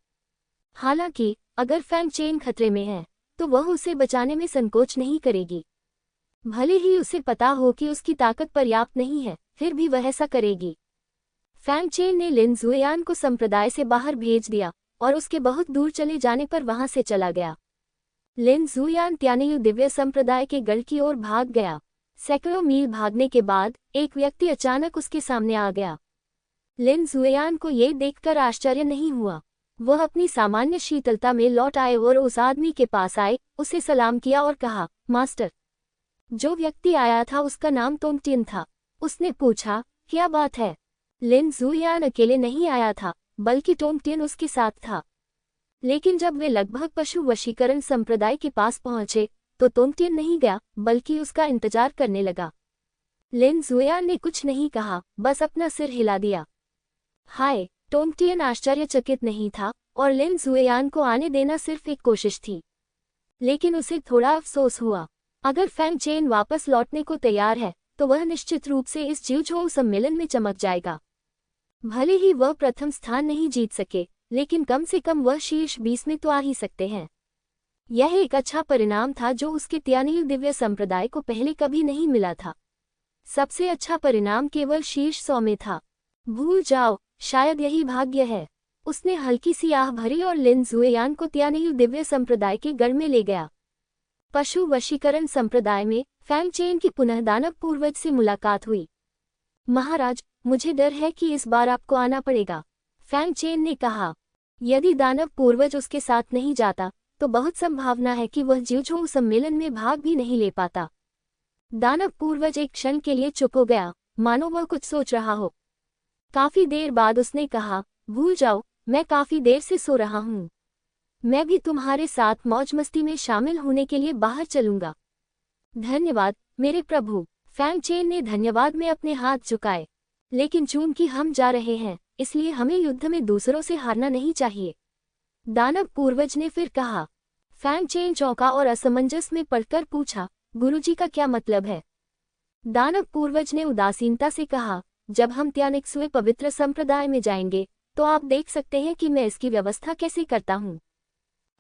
हालांकि अगर फैंग चेन खतरे में है तो वह उसे बचाने में संकोच नहीं करेगी। भले ही उसे पता हो कि उसकी ताकत पर्याप्त नहीं है, फिर भी वह ऐसा करेगी। फैंग चेन ने लिन जुएयान को संप्रदाय से बाहर भेज दिया और उसके बहुत दूर चले जाने पर वहां से चला गया। लिन जुएयान त्यानियू दिव्य संप्रदाय के गढ़ की ओर भाग गया। सैकड़ों मील भागने के बाद एक व्यक्ति अचानक उसके सामने आ गया। लिन जुएयान को ये देखकर आश्चर्य नहीं हुआ। वह अपनी सामान्य शीतलता में लौट आए और उस आदमी के पास आए, उसे सलाम किया और कहा, मास्टर। जो व्यक्ति आया था उसका नाम तोंगटिन था। उसने पूछा, क्या बात है? लिन जुएयान अकेले नहीं आया था, बल्कि तोंगटिन उसके साथ था। लेकिन जब वे लगभग पशु वशीकरण संप्रदाय के पास पहुंचे तो तोंगटिन नहीं गया, बल्कि उसका इंतजार करने लगा। लिन जुएयान ने कुछ नहीं कहा, बस अपना सिर हिला दिया। हाय! तोंगटिन आश्चर्यचकित नहीं था और लिन जुएयान को आने देना सिर्फ एक कोशिश थी। लेकिन उसे थोड़ा अफसोस हुआ। अगर फैंग चेन वापस लौटने को तैयार है तो वह निश्चित रूप से इस जिउझोउ सम्मेलन में चमक जाएगा। भले ही वह प्रथम स्थान नहीं जीत सके, लेकिन कम से कम वह शीर्ष 20 में तो आ ही सकते हैं। यह एक अच्छा परिणाम था जो उसके त्यानियू दिव्य संप्रदाय को पहले कभी नहीं मिला था। सबसे अच्छा परिणाम केवल शीर्ष 100 में था। भूल जाओ, शायद यही भाग्य है। उसने हल्की सी आह भरी और लिन जुएयान को त्यानियू दिव्य संप्रदाय के गढ़ में ले गया। पशु वशीकरण संप्रदाय में फैंग चेन की पुनः दानव पूर्वज से मुलाकात हुई। महाराज, मुझे डर है कि इस बार आपको आना पड़ेगा, फैंग चेन ने कहा। यदि दानव पूर्वज उसके साथ नहीं जाता तो बहुत संभावना है कि वह जिउझोउ सम्मेलन में भाग भी नहीं ले पाता। दानव पूर्वज एक क्षण के लिए चुप हो गया, मानो वह कुछ सोच रहा हो। काफी देर बाद उसने कहा, भूल जाओ, मैं काफी देर से सो रहा हूँ। मैं भी तुम्हारे साथ मौज मस्ती में शामिल होने के लिए बाहर चलूंगा। धन्यवाद मेरे प्रभु। फैंग चेन ने धन्यवाद में अपने हाथ झुकाए। लेकिन चूंकि हम जा रहे हैं, इसलिए हमें युद्ध में दूसरों से हारना नहीं चाहिए, दानव पूर्वज ने फिर कहा। फैंग चेन चौंका और असमंजस में पड़कर पूछा, गुरुजी का क्या मतलब है? दानव पूर्वज ने उदासीनता से कहा, जब हम त्यानिक्सुए पवित्र संप्रदाय में जाएंगे तो आप देख सकते हैं कि मैं इसकी व्यवस्था कैसे करता हूँ।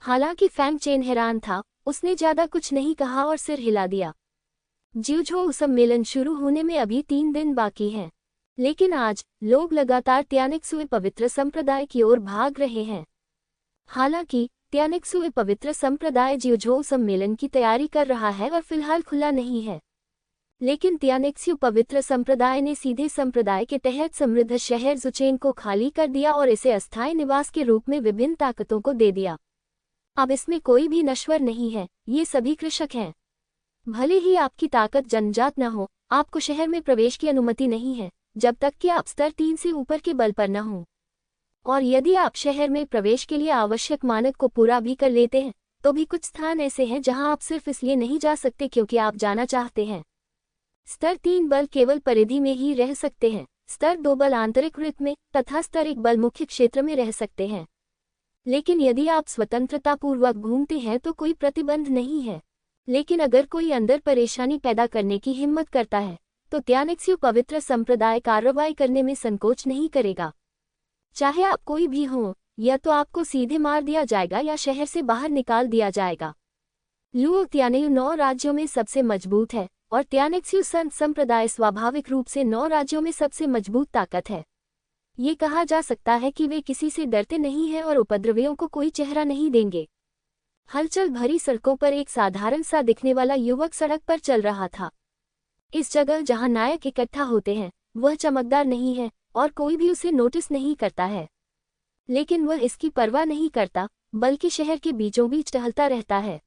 हालांकि फैंग चेन हैरान था, उसने ज्यादा कुछ नहीं कहा और सिर हिला दिया। जिउझोउ सम्मेलन शुरू होने में अभी 3 दिन बाकी हैं, लेकिन आज लोग लगातार त्यानिक्सुए पवित्र संप्रदाय की ओर भाग रहे हैं। हालांकि त्यानिक्सुए पवित्र संप्रदाय जिउझोउ सम्मेलन की तैयारी कर रहा है और फिलहाल खुला नहीं है। लेकिन त्यानेक्स्यू पवित्र संप्रदाय ने सीधे संप्रदाय के तहत समृद्ध शहर जुचेन को खाली कर दिया और इसे अस्थायी निवास के रूप में विभिन्न ताकतों को दे दिया। अब इसमें कोई भी नश्वर नहीं है, ये सभी कृषक हैं। भले ही आपकी ताकत जन्मजात न हो, आपको शहर में प्रवेश की अनुमति नहीं है जब तक कि आप स्तर 3 से ऊपर के बल पर न हों। और यदि आप शहर में प्रवेश के लिए आवश्यक मानक को पूरा भी कर लेते हैं तो भी कुछ स्थान ऐसे हैं जहां आप सिर्फ इसलिए नहीं जा सकते क्योंकि आप जाना चाहते हैं। स्तर 3 बल केवल परिधि में ही रह सकते हैं, स्तर 2 बल आंतरिक वृत्त में तथा स्तर 1 बल मुख्य क्षेत्र में रह सकते हैं। लेकिन यदि आप स्वतंत्रतापूर्वक घूमते हैं तो कोई प्रतिबंध नहीं है। लेकिन अगर कोई अंदर परेशानी पैदा करने की हिम्मत करता है तो त्यानेक्स्यू पवित्र संप्रदाय कार्रवाई करने में संकोच नहीं करेगा। चाहे आप कोई भी हो, या तो आपको सीधे मार दिया जाएगा या शहर से बाहर निकाल दिया जाएगा। लुओ त्यानेयू 9 राज्यों में सबसे मजबूत है और त्यानेक्स्यू संत संप्रदाय स्वाभाविक रूप से 9 राज्यों में सबसे मजबूत ताकत है। ये कहा जा सकता है कि वे किसी से डरते नहीं हैं और उपद्रवियों को कोई चेहरा नहीं देंगे। हलचल भरी सड़कों पर एक साधारण सा दिखने वाला युवक सड़क पर चल रहा था। इस जगह जहां नायक इकट्ठा होते हैं वह चमकदार नहीं है और कोई भी उसे नोटिस नहीं करता है, लेकिन वह इसकी परवाह नहीं करता बल्कि शहर के बीचों बीच टहलता रहता है।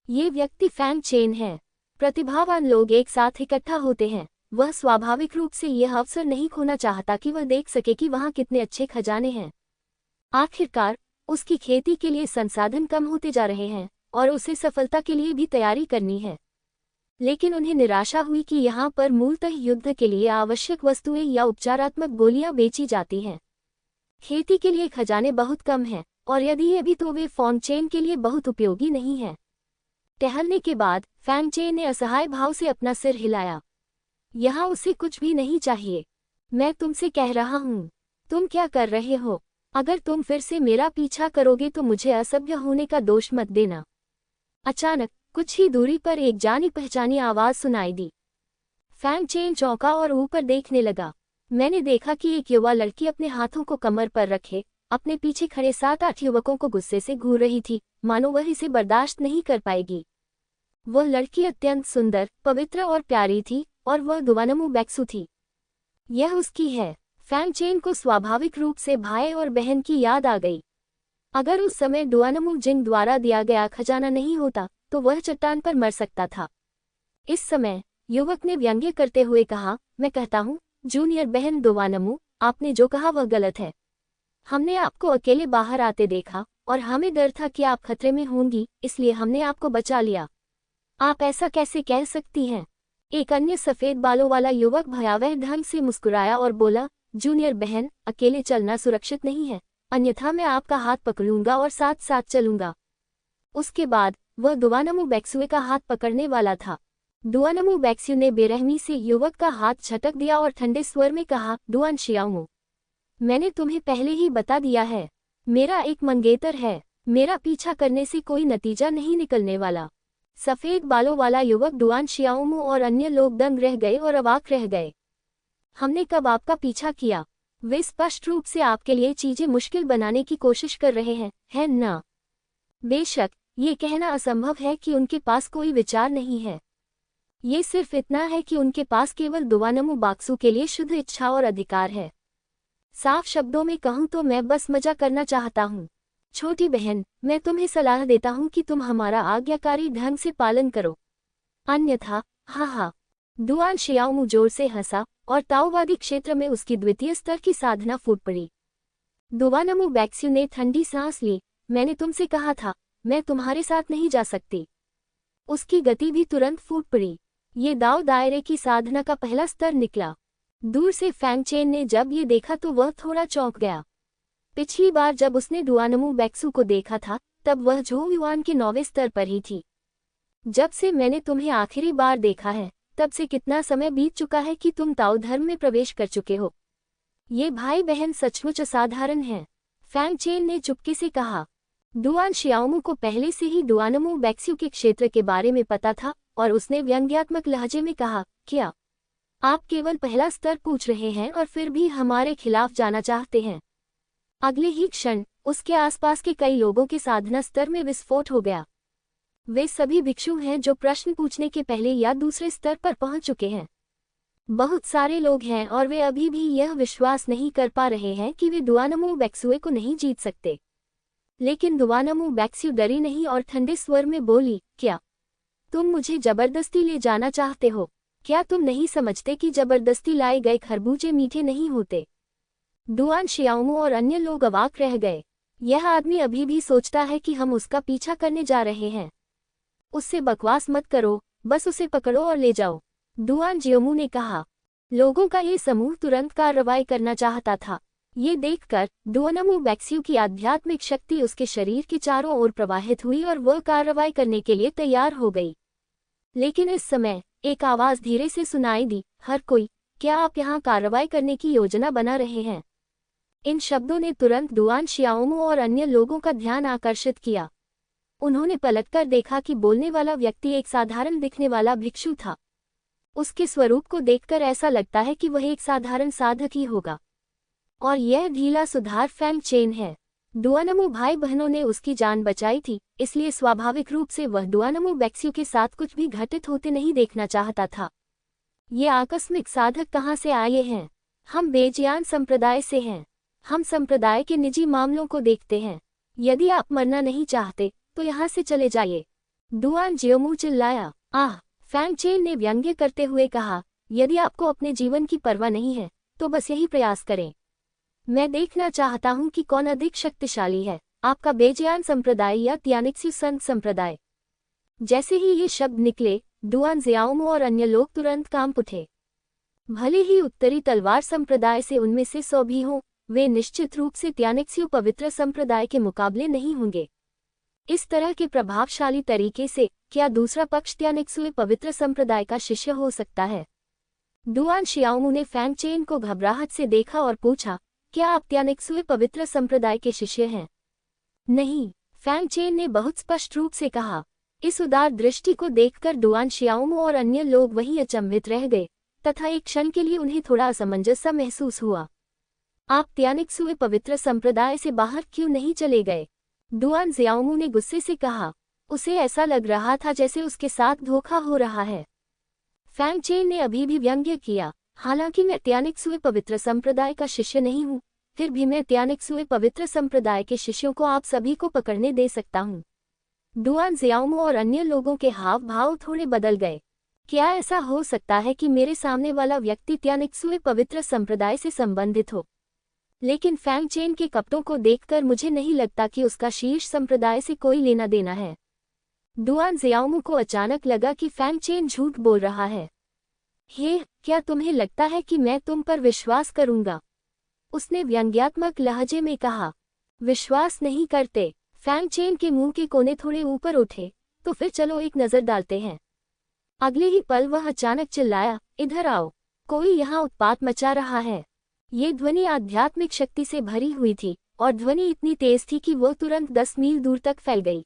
ये व्यक्ति फैंग चेन है। प्रतिभावान लोग एक साथ इकट्ठा होते हैं। वह स्वाभाविक रूप से यह अवसर नहीं खोना चाहता कि वह देख सके कि वहां कितने अच्छे खजाने हैं। आखिरकार उसकी खेती के लिए संसाधन कम होते जा रहे हैं और उसे सफलता के लिए भी तैयारी करनी है। लेकिन उन्हें निराशा हुई कि यहाँ पर मूलतः युद्ध के लिए आवश्यक वस्तुएं या उपचारात्मक गोलियां बेची जाती हैं। खेती के लिए खजाने बहुत कम हैं और यदि ये भी तो वे फैंग चेन के लिए बहुत उपयोगी नहीं हैं। टहलने के बाद फैंग चेन ने असहाय भाव से अपना सिर हिलाया। यहाँ उसे कुछ भी नहीं चाहिए। मैं तुमसे कह रहा हूँ, तुम क्या कर रहे हो? अगर तुम फिर से मेरा पीछा करोगे तो मुझे असभ्य होने का दोष मत देना। अचानक कुछ ही दूरी पर एक जानी पहचानी आवाज सुनाई दी। फैंग चेन चौंका और ऊपर देखने लगा। मैंने देखा कि एक युवा लड़की अपने हाथों को कमर पर रखे अपने पीछे खड़े 7-8 युवकों को गुस्से से घूर रही थी, मानो वह इसे बर्दाश्त नहीं कर पाएगी। वह लड़की अत्यंत सुंदर, पवित्र और प्यारी थी और वह दुआनमू बैक्सू थी। यह उसकी है। फैंग चेन को स्वाभाविक रूप से भाई और बहन की याद आ गई। अगर उस समय दुआनमू जिंग द्वारा दिया गया खजाना नहीं होता तो वह चट्टान पर मर सकता था। इस समय युवक ने व्यंग्य करते हुए कहा, मैं कहता हूँ जूनियर बहन दुआनमू, आपने जो कहा वह गलत है। हमने आपको अकेले बाहर आते देखा और हमें डर था कि आप खतरे में होंगी, इसलिए हमने आपको बचा लिया। आप ऐसा कैसे कह सकती हैं? एक अन्य सफेद बालों वाला युवक भयावह ढंग से मुस्कुराया और बोला, जूनियर बहन, अकेले चलना सुरक्षित नहीं है, अन्यथा मैं आपका हाथ पकड़ूंगा और साथ साथ चलूंगा। उसके बाद वह दुआनमू बैक्सुए का हाथ पकड़ने वाला था। दुआनमू बैक्सु ने बेरहमी से युवक का हाथ झटक दिया और ठंडे स्वर में कहा, दुआन शियाओमू, मैंने तुम्हें पहले ही बता दिया है, मेरा एक मंगेतर है। मेरा पीछा करने से कोई नतीजा नहीं निकलने वाला। सफेद बालों वाला युवक दुआन शियाओमू और अन्य लोग दंग रह गए और अवाक रह गए। हमने कब आपका पीछा किया? वे स्पष्ट रूप से आपके लिए चीजें मुश्किल बनाने की कोशिश कर रहे हैं, है ना? बेशक ये कहना असंभव है कि उनके पास कोई विचार नहीं है। ये सिर्फ इतना है कि उनके पास केवल दुआनमू बैक्सु के लिए शुद्ध इच्छा और अधिकार है। साफ शब्दों में कहूँ तो मैं बस मजा करना चाहता हूँ। छोटी बहन, मैं तुम्हें सलाह देता हूँ कि तुम हमारा आज्ञाकारी ढंग से पालन करो, अन्यथा हा। दुआन शियाओमू जोर से हंसा और ताओवादी क्षेत्र में उसकी द्वितीय स्तर की साधना फूट पड़ी। दुआनमू बैक्सु ने ठंडी सांस ली। मैंने तुमसे कहा था, मैं तुम्हारे साथ नहीं जा सकती। उसकी गति भी तुरंत फूट पड़ी। ये दाव दायरे की साधना का पहला स्तर निकला। दूर से फैंग चेन ने जब ये देखा तो वह थोड़ा चौंक गया। पिछली बार जब उसने दुआनमू बैक्सु को देखा था तब वह झो युआन के 9वें स्तर पर ही थी। जब से मैंने तुम्हें आखिरी बार देखा है तब से कितना समय बीत चुका है कि तुम ताओ धर्म में प्रवेश कर चुके हो। ये भाई बहन सचमुच असाधारण हैं, फैंग चेन ने चुपके से कहा। दुआन शियाओमू को पहले से ही दुआनमू बैक्सु के क्षेत्र के बारे में पता था और उसने व्यंग्यात्मक लहजे में कहा, क्या आप केवल पहला स्तर पूछ रहे हैं और फिर भी हमारे खिलाफ जाना चाहते हैं? अगले ही क्षण उसके आसपास के कई लोगों के साधना स्तर में विस्फोट हो गया। वे सभी भिक्षु हैं जो प्रश्न पूछने के पहले या दूसरे स्तर पर पहुंच चुके हैं। बहुत सारे लोग हैं और वे अभी भी यह विश्वास नहीं कर पा रहे हैं कि वे दुआनमू बैक्सुए को नहीं जीत सकते। लेकिन दुआनमू बैक्सु डरी नहीं और ठंडे स्वर में बोली, क्या तुम मुझे जबरदस्ती ले जाना चाहते हो? क्या तुम नहीं समझते कि जबरदस्ती लाए गए खरबूजे मीठे नहीं होते? दुआन शियाओमू और अन्य लोग अवाक रह गए। यह आदमी अभी भी सोचता है कि हम उसका पीछा करने जा रहे हैं। उससे बकवास मत करो, बस उसे पकड़ो और ले जाओ, दुआन जियोमू ने कहा। लोगों का ये समूह तुरंत कार्रवाई करना चाहता था। ये देखकर दुआनमू बैक्सु की आध्यात्मिक शक्ति उसके शरीर के चारों ओर प्रवाहित हुई और वह कार्रवाई करने के लिए तैयार हो गई। लेकिन इस समय एक आवाज धीरे से सुनाई दी, हर कोई, क्या आप यहाँ कार्रवाई करने की योजना बना रहे हैं? इन शब्दों ने तुरंत दुआन शियाओमू और अन्य लोगों का ध्यान आकर्षित किया। उन्होंने पलटकर देखा कि बोलने वाला व्यक्ति एक साधारण दिखने वाला भिक्षु था। उसके स्वरूप को देखकर ऐसा लगता है कि वह एक साधारण साधक ही होगा। और यह ढीला सुधार फैंग चेन है। दुआनमू भाई बहनों ने उसकी जान बचाई थी, इसलिए स्वाभाविक रूप से वह दुआनमू बैक्सु के साथ कुछ भी घटित होते नहीं देखना चाहता था। ये आकस्मिक साधक कहाँ से आए हैं? हम बेजियान संप्रदाय से हैं। हम संप्रदाय के निजी मामलों को देखते हैं। यदि आप मरना नहीं चाहते तो यहाँ से चले जाइए, दुआन जियोमू चिल्लाया। आह, फैंग चेन ने व्यंग्य करते हुए कहा, यदि आपको अपने जीवन की परवाह नहीं है तो बस यही प्रयास करें। मैं देखना चाहता हूं कि कौन अधिक शक्तिशाली है, आपका बेजियान संप्रदाय या त्यानिक्स्यू संघ संप्रदाय। जैसे ही ये शब्द निकले, दुआन जियाओमू और अन्य लोग तुरंत कांप उठे। भले ही उत्तरी तलवार संप्रदाय से उनमें से 100 भी हों, वे निश्चित रूप से त्यानिक्स्यू पवित्र संप्रदाय के मुकाबले नहीं होंगे। इस तरह के प्रभावशाली तरीके से क्या दूसरा पक्ष त्यानिक्स्यू पवित्र संप्रदाय का शिष्य हो सकता है? दुआन शियाओमू ने फैंग चेन को घबराहट से देखा और पूछा, क्या आप त्यानिक्स्यू पवित्र संप्रदाय के शिष्य हैं? नहीं, फैंग चेन ने बहुत स्पष्ट रूप से कहा। इस उदार दृष्टि को देखकर दुआन शियाओमू और अन्य लोग वहीं अचंभित रह गए तथा एक क्षण के लिए उन्हें थोड़ा असमंजस सा महसूस हुआ। आप त्यानिक्स्यू पवित्र संप्रदाय से बाहर क्यों नहीं चले गए? दुआन जियाओमू ने गुस्से से कहा। उसे ऐसा लग रहा था जैसे उसके साथ धोखा हो रहा है। फैंग चेन ने अभी भी व्यंग्य किया, हालांकि मैं त्यानिक्स्यू पवित्र संप्रदाय का शिष्य नहीं हूँ, फिर भी मैं त्यानिक्स्यू पवित्र संप्रदाय के शिष्यों को आप सभी को पकड़ने दे सकता हूँ। दुआन जियाओमू और अन्य लोगों के हाव भाव थोड़े बदल गए। क्या ऐसा हो सकता है कि मेरे सामने वाला व्यक्ति त्यानिक्स्यू पवित्र संप्रदाय से संबंधित हो? लेकिन फैंग चेन के कपटों को देखकर मुझे नहीं लगता कि उसका शीर्ष संप्रदाय से कोई लेना देना है। दुआन जियाओमू को अचानक लगा कि फैंग चेन झूठ बोल रहा है। हे, क्या तुम्हें लगता है कि मैं तुम पर विश्वास करूंगा? उसने व्यंग्यात्मक लहजे में कहा। विश्वास नहीं करते? फैंग चेन के मुंह के कोने थोड़े ऊपर उठे। तो फिर चलो एक नजर डालते हैं। अगले ही पल वह अचानक चिल्लाया, इधर आओ, कोई यहाँ उत्पात मचा रहा है। ये ध्वनि आध्यात्मिक शक्ति से भरी हुई थी और ध्वनि इतनी तेज थी कि वो तुरंत 10 मील दूर तक फैल गई।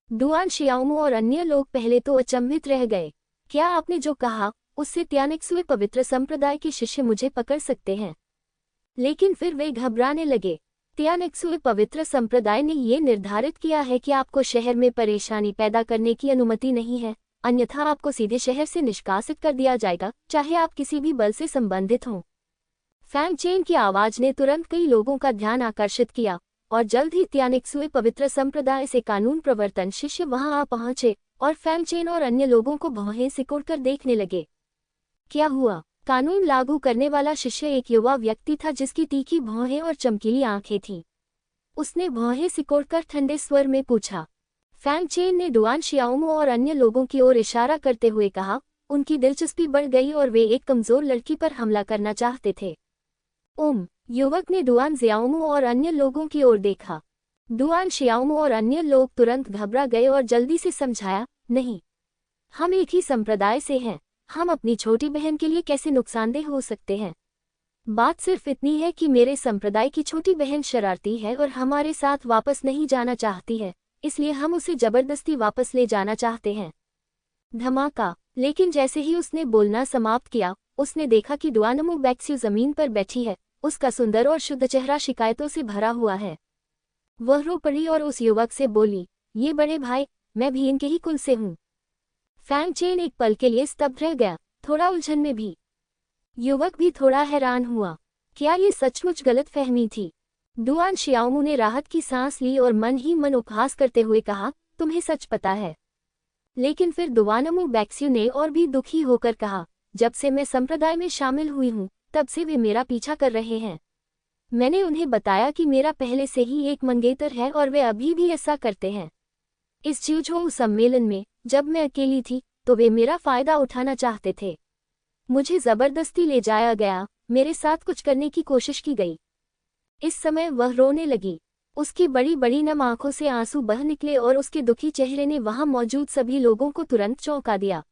दुआन शियाओमू और अन्य लोग पहले तो अचंभित रह गए। क्या आपने जो कहा उससे त्यानिक्स्यू पवित्र संप्रदाय के शिष्य मुझे पकड़ सकते हैं? लेकिन फिर वे घबराने लगे। त्यानिक्स्यू पवित्र संप्रदाय ने ये निर्धारित किया है कि आपको शहर में परेशानी पैदा करने की अनुमति नहीं है, अन्यथा आपको सीधे शहर से निष्कासित कर दिया जाएगा, चाहे आप किसी भी बल से संबंधित हों। फैंग चेन की आवाज ने तुरंत कई लोगों का ध्यान आकर्षित किया और जल्द ही त्यानिक्स्यू पवित्र संप्रदाय से कानून प्रवर्तन शिष्य वहां आ पहुंचे और फैंग चेन और अन्य लोगों को भौहें सिकोड़कर देखने लगे। क्या हुआ? कानून लागू करने वाला शिष्य एक युवा व्यक्ति था जिसकी तीखी भौहें और चमकीली आंखें थीं। उसने भौहें सिकोड़कर ठंडे स्वर में पूछा। फैंग चेन ने दुआन शियाओमू और अन्य लोगों की ओर इशारा करते हुए कहा। उनकी दिलचस्पी बढ़ गई और वे एक कमजोर लड़की पर हमला करना चाहते थे। युवक ने दुआन जियाओमू और अन्य लोगों की ओर देखा। दुआन शियाओमू और अन्य लोग तुरंत घबरा गए और जल्दी से समझाया, नहीं, हम एक ही संप्रदाय से हैं, हम अपनी छोटी बहन के लिए कैसे नुकसानदेह हो सकते हैं? बात सिर्फ इतनी है कि मेरे संप्रदाय की छोटी बहन शरारती है और हमारे साथ वापस नहीं जाना चाहती है, इसलिए हम उसे जबरदस्ती वापस ले जाना चाहते हैं। धमाका! लेकिन जैसे ही उसने बोलना समाप्त किया, उसने देखा कि दुआनमू बैक्स्यू जमीन पर बैठी है। उसका सुंदर और शुद्ध चेहरा शिकायतों से भरा हुआ है। वह रो पड़ी और उस युवक से बोली, ये बड़े भाई, मैं भी इनके ही कुल से हूँ। फैंग चेन एक पल के लिए स्तब्ध रह गया, थोड़ा उलझन में भी। युवक भी थोड़ा हैरान हुआ, क्या ये सचमुच गलतफहमी थी? डुआन शियाओमू ने राहत की सांस ली और मन ही मन उपहास करते हुए कहा, तुम्हें सच पता है? लेकिन फिर दुआनमू बैक्स्यू ने और भी दुखी होकर कहा, जब से मैं संप्रदाय में शामिल हुई हूँ तब से वे मेरा पीछा कर रहे हैं। मैंने उन्हें बताया कि मेरा पहले से ही एक मंगेतर है और वे अभी भी ऐसा करते हैं। इस चिउझोउ सम्मेलन में जब मैं अकेली थी तो वे मेरा फायदा उठाना चाहते थे। मुझे जबरदस्ती ले जाया गया, मेरे साथ कुछ करने की कोशिश की गई। इस समय वह रोने लगी। उसकी बड़ी बड़ी नम आंखों से आंसू बह निकले और उसके दुखी चेहरे ने वहां मौजूद सभी लोगों को तुरंत चौंका दिया।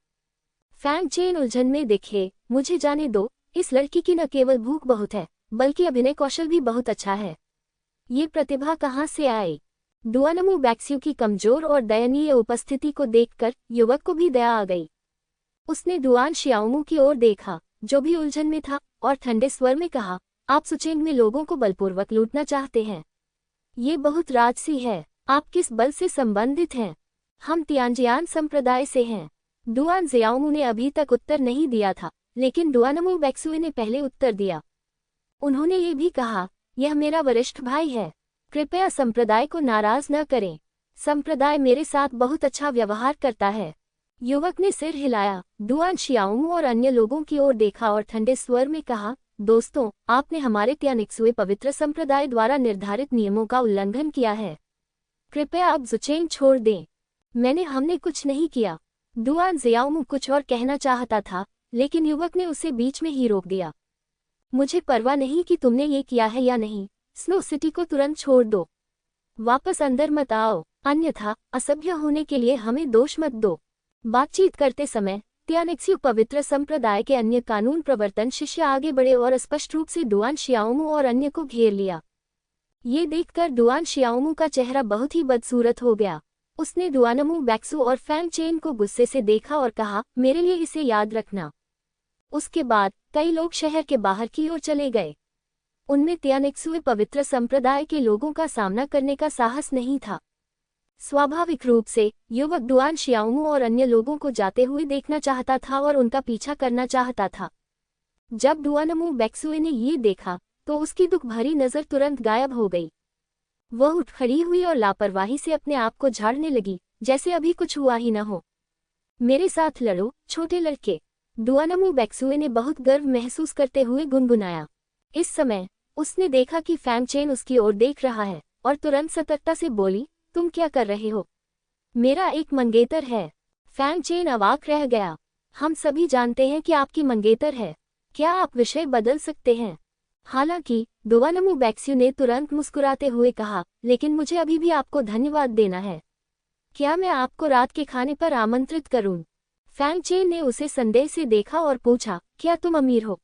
फैंग चेन उलझन में दिखे, मुझे जाने दो, इस लड़की की न केवल भूख बहुत है बल्कि अभिनय कौशल भी बहुत अच्छा है। ये प्रतिभा कहाँ से आई? डुआनमू बैक्स्यू की कमजोर और दयनीय उपस्थिति को देखकर युवक को भी दया आ गई। उसने डुआन शियाओमू की ओर देखा, जो भी उलझन में था, और ठंडे स्वर में कहा, आप सुचेंग में लोगों को बलपूर्वक लूटना चाहते हैं। ये बहुत राजसी है। आप किस बल से संबंधित हैं? हम तियानजियान संप्रदाय से हैं। डुआन जियाओमू ने अभी तक उत्तर नहीं दिया था, लेकिन डुआनमू बैक्स्यू ने पहले उत्तर दिया। उन्होंने ये भी कहा, यह मेरा वरिष्ठ भाई है, कृपया संप्रदाय को नाराज न करें। संप्रदाय मेरे साथ बहुत अच्छा व्यवहार करता है। युवक ने सिर हिलाया, डुआन शियाओमू और अन्य लोगों की ओर देखा और ठंडे स्वर में कहा, दोस्तों, आपने हमारे त्यानिक्सुए पवित्र संप्रदाय द्वारा निर्धारित नियमों का उल्लंघन किया है। कृपया अब जुचेंग छोड़ दें। हमने कुछ नहीं किया। डुआन जियाओमू कुछ और कहना चाहता था, लेकिन युवक ने उसे बीच में ही रोक दिया। मुझे परवाह नहीं कि तुमने ये किया है या नहीं, स्नो सिटी को तुरंत छोड़ दो। वापस अंदर मत आओ, अन्यथा असभ्य होने के लिए हमें दोष मत दो। बातचीत करते समय त्यानिक्स्यू पवित्र संप्रदाय के अन्य कानून प्रवर्तन शिष्य आगे बढ़े और स्पष्ट रूप से डुआन शियाओमू और अन्य को घेर लिया। ये देखकर डुआन शियाओमू का चेहरा बहुत ही बदसूरत हो गया। उसने डुआनमू बैक्सू और फैंग चेन को गुस्से से देखा और कहा, मेरे लिए इसे याद रखना। उसके बाद कई लोग शहर के बाहर की ओर चले गए। उनमें त्यानिक्स्यू पवित्र संप्रदाय के लोगों का सामना करने का साहस नहीं था। स्वाभाविक रूप से युवक डुआन शियाओमू और अन्य लोगों को जाते हुए देखना चाहता था और उनका पीछा करना चाहता था। जब डुआनमू बैक्सुए ने ये देखा तो उसकी दुख भरी नजर तुरंत गायब हो गई। वह उठ खड़ी हुई और लापरवाही से अपने आप को झाड़ने लगी, जैसे अभी कुछ हुआ ही न हो। मेरे साथ लड़ो, छोटे लड़के, डुआनमू बैक्सुए ने बहुत गर्व महसूस करते हुए गुनगुनाया। इस समय उसने देखा कि फैंग चेन उसकी ओर देख रहा है और तुरंत सतर्कता से बोली, तुम क्या कर रहे हो? मेरा एक मंगेतर है। फैंग चेन अवाक रह गया। हम सभी जानते हैं कि आपकी मंगेतर है। क्या आप विषय बदल सकते हैं? हालांकि डुआनमू बैक्स्यू ने तुरंत मुस्कुराते हुए कहा, लेकिन मुझे अभी भी आपको धन्यवाद देना है। क्या मैं आपको रात के खाने पर आमंत्रित करूं? फैंग चेन ने उसे संदेह से देखा और पूछा, क्या तुम अमीर हो?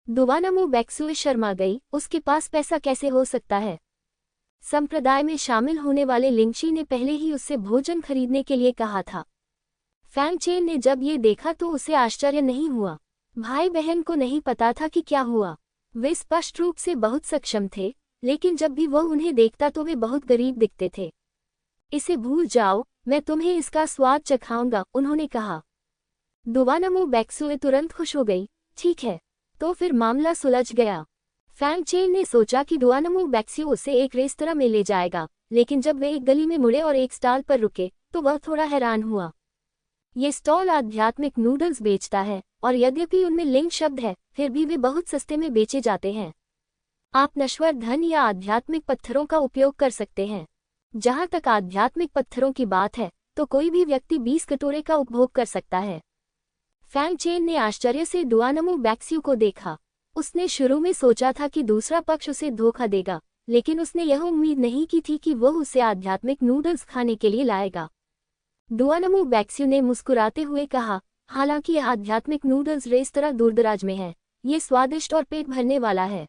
डुआनमू बैक्स्यू शर्मा गई, उसके पास पैसा कैसे हो सकता है? संप्रदाय में शामिल होने वाले लिंगशी ने पहले ही उससे भोजन खरीदने के लिए कहा था। फैंग चेन ने जब ये देखा तो उसे आश्चर्य नहीं हुआ। भाई बहन को नहीं पता था कि क्या हुआ। वे स्पष्ट रूप से बहुत सक्षम थे, लेकिन जब भी वह उन्हें देखता तो वे बहुत गरीब दिखते थे। इसे भूल जाओ, मैं तुम्हें इसका स्वाद चखाऊंगा, उन्होंने कहा। डुआनमू बैक्स्यू तुरंत खुश हो गई। ठीक है, तो फिर मामला सुलझ गया। फैंग चेन ने सोचा कि डुआनमू बैक्स्यू उसे एक रेस्तरां में ले जाएगा, लेकिन जब वे एक गली में मुड़े और एक स्टॉल पर रुके तो वह थोड़ा हैरान हुआ। ये स्टॉल आध्यात्मिक नूडल्स बेचता है और यद्यपि उनमें लिंग शब्द है, फिर भी वे बहुत सस्ते में बेचे जाते हैं। आप नश्वर धन या आध्यात्मिक पत्थरों का उपयोग कर सकते हैं। जहां तक आध्यात्मिक पत्थरों की बात है तो कोई भी व्यक्ति 20 कटोरे का उपभोग कर सकता है। फैंग चेन ने आश्चर्य से डुआनमू बैक्स्यू को देखा। उसने शुरू में सोचा था कि दूसरा पक्ष उसे धोखा देगा, लेकिन उसने यह उम्मीद नहीं की थी कि वह उसे आध्यात्मिक नूडल्स खाने के लिए लाएगा। डुआनमू बैक्स्यू ने मुस्कुराते हुए कहा, हालांकि यह आध्यात्मिक नूडल्स रेस्तरां दूरदराज में है, ये स्वादिष्ट और पेट भरने वाला है।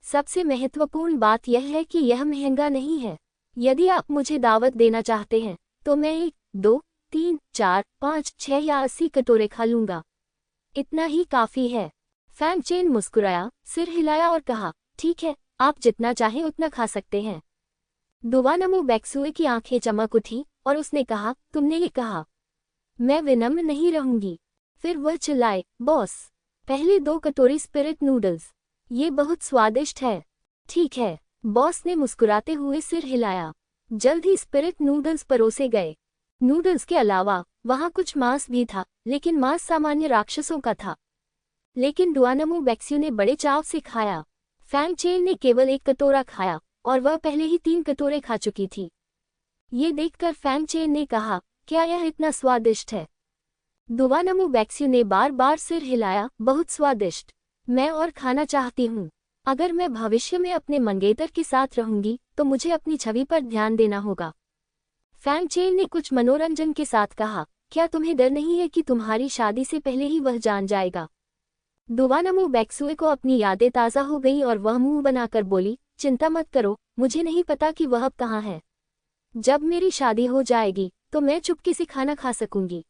सबसे महत्वपूर्ण बात यह है कि यह महंगा नहीं है। यदि आप मुझे दावत देना चाहते हैं तो मैं 1, 2, 3, 4, 5, 6 या 80 कटोरे खा लूंगा। इतना ही काफी है। फैंग चेन मुस्कुराया, सिर हिलाया और कहा, ठीक है, आप जितना चाहें उतना खा सकते हैं। डुआनमू बैक्स्यू की आंखें चमक उठी और उसने कहा, तुमने ये कहा। मैं विनम्र नहीं रहूंगी। फिर वह चिल्लाए, बॉस, पहले 2 कटोरी स्पिरिट नूडल्स। ये बहुत स्वादिष्ट है। ठीक है, बॉस ने मुस्कुराते हुए सिर हिलाया। जल्द ही स्पिरिट नूडल्स परोसे गए। नूडल्स के अलावा वहाँ कुछ मांस भी था, लेकिन मांस सामान्य राक्षसों का था। लेकिन डुआनमू बेक्स्यू ने बड़े चाव से खाया। फैंग चेन ने केवल 1 कटोरा खाया और वह पहले ही 3 कटोरे खा चुकी थी। ये देखकर फैंग चेन ने कहा, क्या यह इतना स्वादिष्ट है? डुआनमू बेक्स्यू ने बार बार सिर हिलाया, बहुत स्वादिष्ट। मैं और खाना चाहती हूँ। अगर मैं भविष्य में अपने मंगेतर के साथ रहूंगी तो मुझे अपनी छवि पर ध्यान देना होगा। फैंग चेन ने कुछ मनोरंजन के साथ कहा, क्या तुम्हें डर नहीं है कि तुम्हारी शादी से पहले ही वह जान जाएगा? डुआनमू बेक्स्यू को अपनी यादें ताज़ा हो गई और वह मुंह बनाकर बोली, चिंता मत करो, मुझे नहीं पता कि वह अब कहाँ है। जब मेरी शादी हो जाएगी तो मैं चुपके से खाना खा सकूंगी।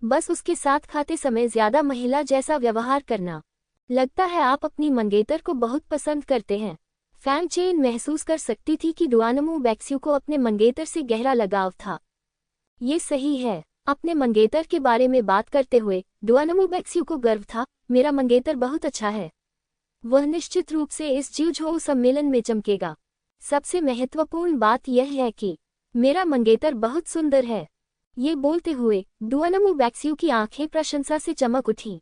बस उसके साथ खाते समय ज्यादा महिला जैसा व्यवहार करना। लगता है आप अपनी मंगेतर को बहुत पसंद करते हैं। फैंग चेन महसूस कर सकती थी कि डुआनमू बेक्स्यू को अपने मंगेतर से गहरा लगाव था। ये सही है। अपने मंगेतर के बारे में बात करते हुए डुआनमू बेक्स्यू को गर्व था, मेरा मंगेतर बहुत अच्छा है। वह निश्चित रूप से इस जिउझोउ सम्मेलन में चमकेगा। सबसे महत्वपूर्ण बात यह है कि मेरा मंगेतर बहुत सुंदर है। ये बोलते हुए डुआनमू बेक्स्यू की आंखें प्रशंसा से चमक उठीं।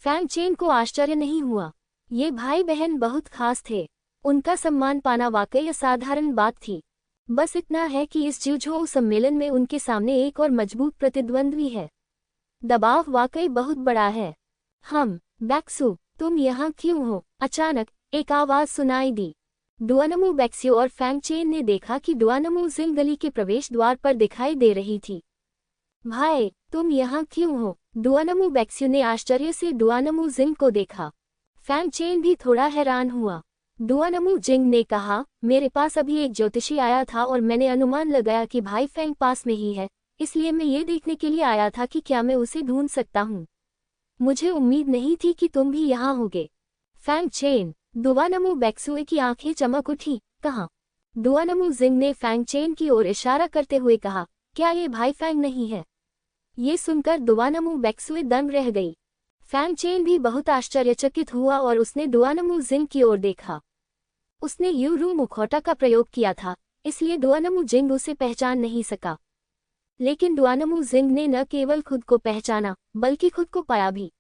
फैंग चेन को आश्चर्य नहीं हुआ। ये भाई बहन बहुत खास थे। उनका सम्मान पाना वाकई असाधारण बात थी। बस इतना है कि इस जिउझोउ सम्मेलन में उनके सामने एक और मजबूत प्रतिद्वंद्वी है। दबाव वाकई बहुत बड़ा है। बेक्सू, तुम यहाँ क्यों हो? अचानक एक आवाज सुनाई दी। डुआनमू बेक्स्यू और फैंग चेन ने देखा कि डुआनमू जिंग गली के प्रवेश द्वार पर दिखाई दे रही थी। भाई, तुम यहाँ क्यों हो? डुआनमू बेक्स्यू ने आश्चर्य से डुआनमू जिंग को देखा। फैंग चेन भी थोड़ा हैरान हुआ। डुआनमू जिंग ने कहा, मेरे पास अभी एक ज्योतिषी आया था और मैंने अनुमान लगाया कि भाई फैंग पास में ही है, इसलिए मैं ये देखने के लिए आया था कि क्या मैं उसे ढूंढ सकता हूँ। मुझे उम्मीद नहीं थी कि तुम भी यहाँ होगे। फैंग चेन, डुआनमू बेक्स्यू की आंखें चमक उठी, कहा। डुआनमू जिंग ने फैंग चेन की ओर इशारा करते हुए कहा, क्या ये भाई फैंग नहीं है? ये सुनकर डुआनमू बेक्स्यू दंग रह गई। फैंग चेन भी बहुत आश्चर्यचकित हुआ और उसने डुआनमू जिंग की ओर देखा। उसने यूरू मुखौटा का प्रयोग किया था, इसलिए डुआनमू जिंग उसे पहचान नहीं सका। लेकिन डुआनमू जिंग ने न केवल खुद को पहचाना, बल्कि खुद को पाया भी।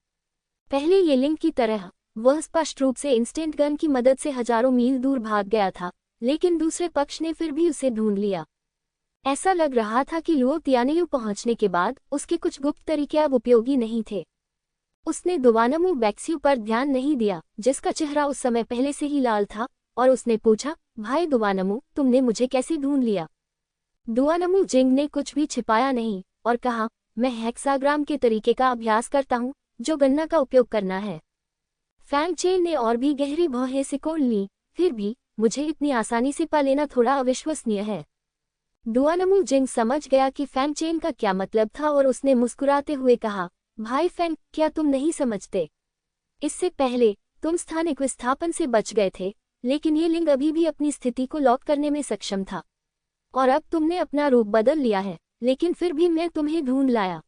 पहले ये लिंग की तरह वह स्पष्ट रूप से इंस्टेंट गन की मदद से हजारों मील दूर भाग गया था, लेकिन दूसरे पक्ष ने फिर भी उसे ढूंढ लिया। ऐसा लग रहा था कि लुओ तियानेयू पहुंचने के बाद उसके कुछ गुप्त तरीके अब उपयोगी नहीं थे। उसने डुआनमू बेक्स्यू पर ध्यान नहीं दिया, जिसका चेहरा उस समय पहले से ही लाल था, और उसने पूछा, भाई डुआनमू, तुमने मुझे कैसे ढूंढ लिया? डुआनमू जिंग ने कुछ भी छिपाया नहीं और कहा, मैं हेक्साग्राम के तरीके का अभ्यास करता हूँ, जो गणना का उपयोग करना है। फैंग चेन ने और भी गहरी भौहें सिकोड़ ली, फिर भी मुझे इतनी आसानी से पा लेना थोड़ा अविश्वसनीय है। डुआनमू जिंग समझ गया कि फैंग चेन का क्या मतलब था और उसने मुस्कुराते हुए कहा, भाई फैंग, क्या तुम नहीं समझते? इससे पहले तुम स्थानिक विस्थापन से बच गए थे, लेकिन ये लिंग अभी भी अपनी स्थिति को लॉक करने में सक्षम था। और अब तुमने अपना रूप बदल लिया है, लेकिन फिर भी मैं तुम्हें ढूंढ लाया।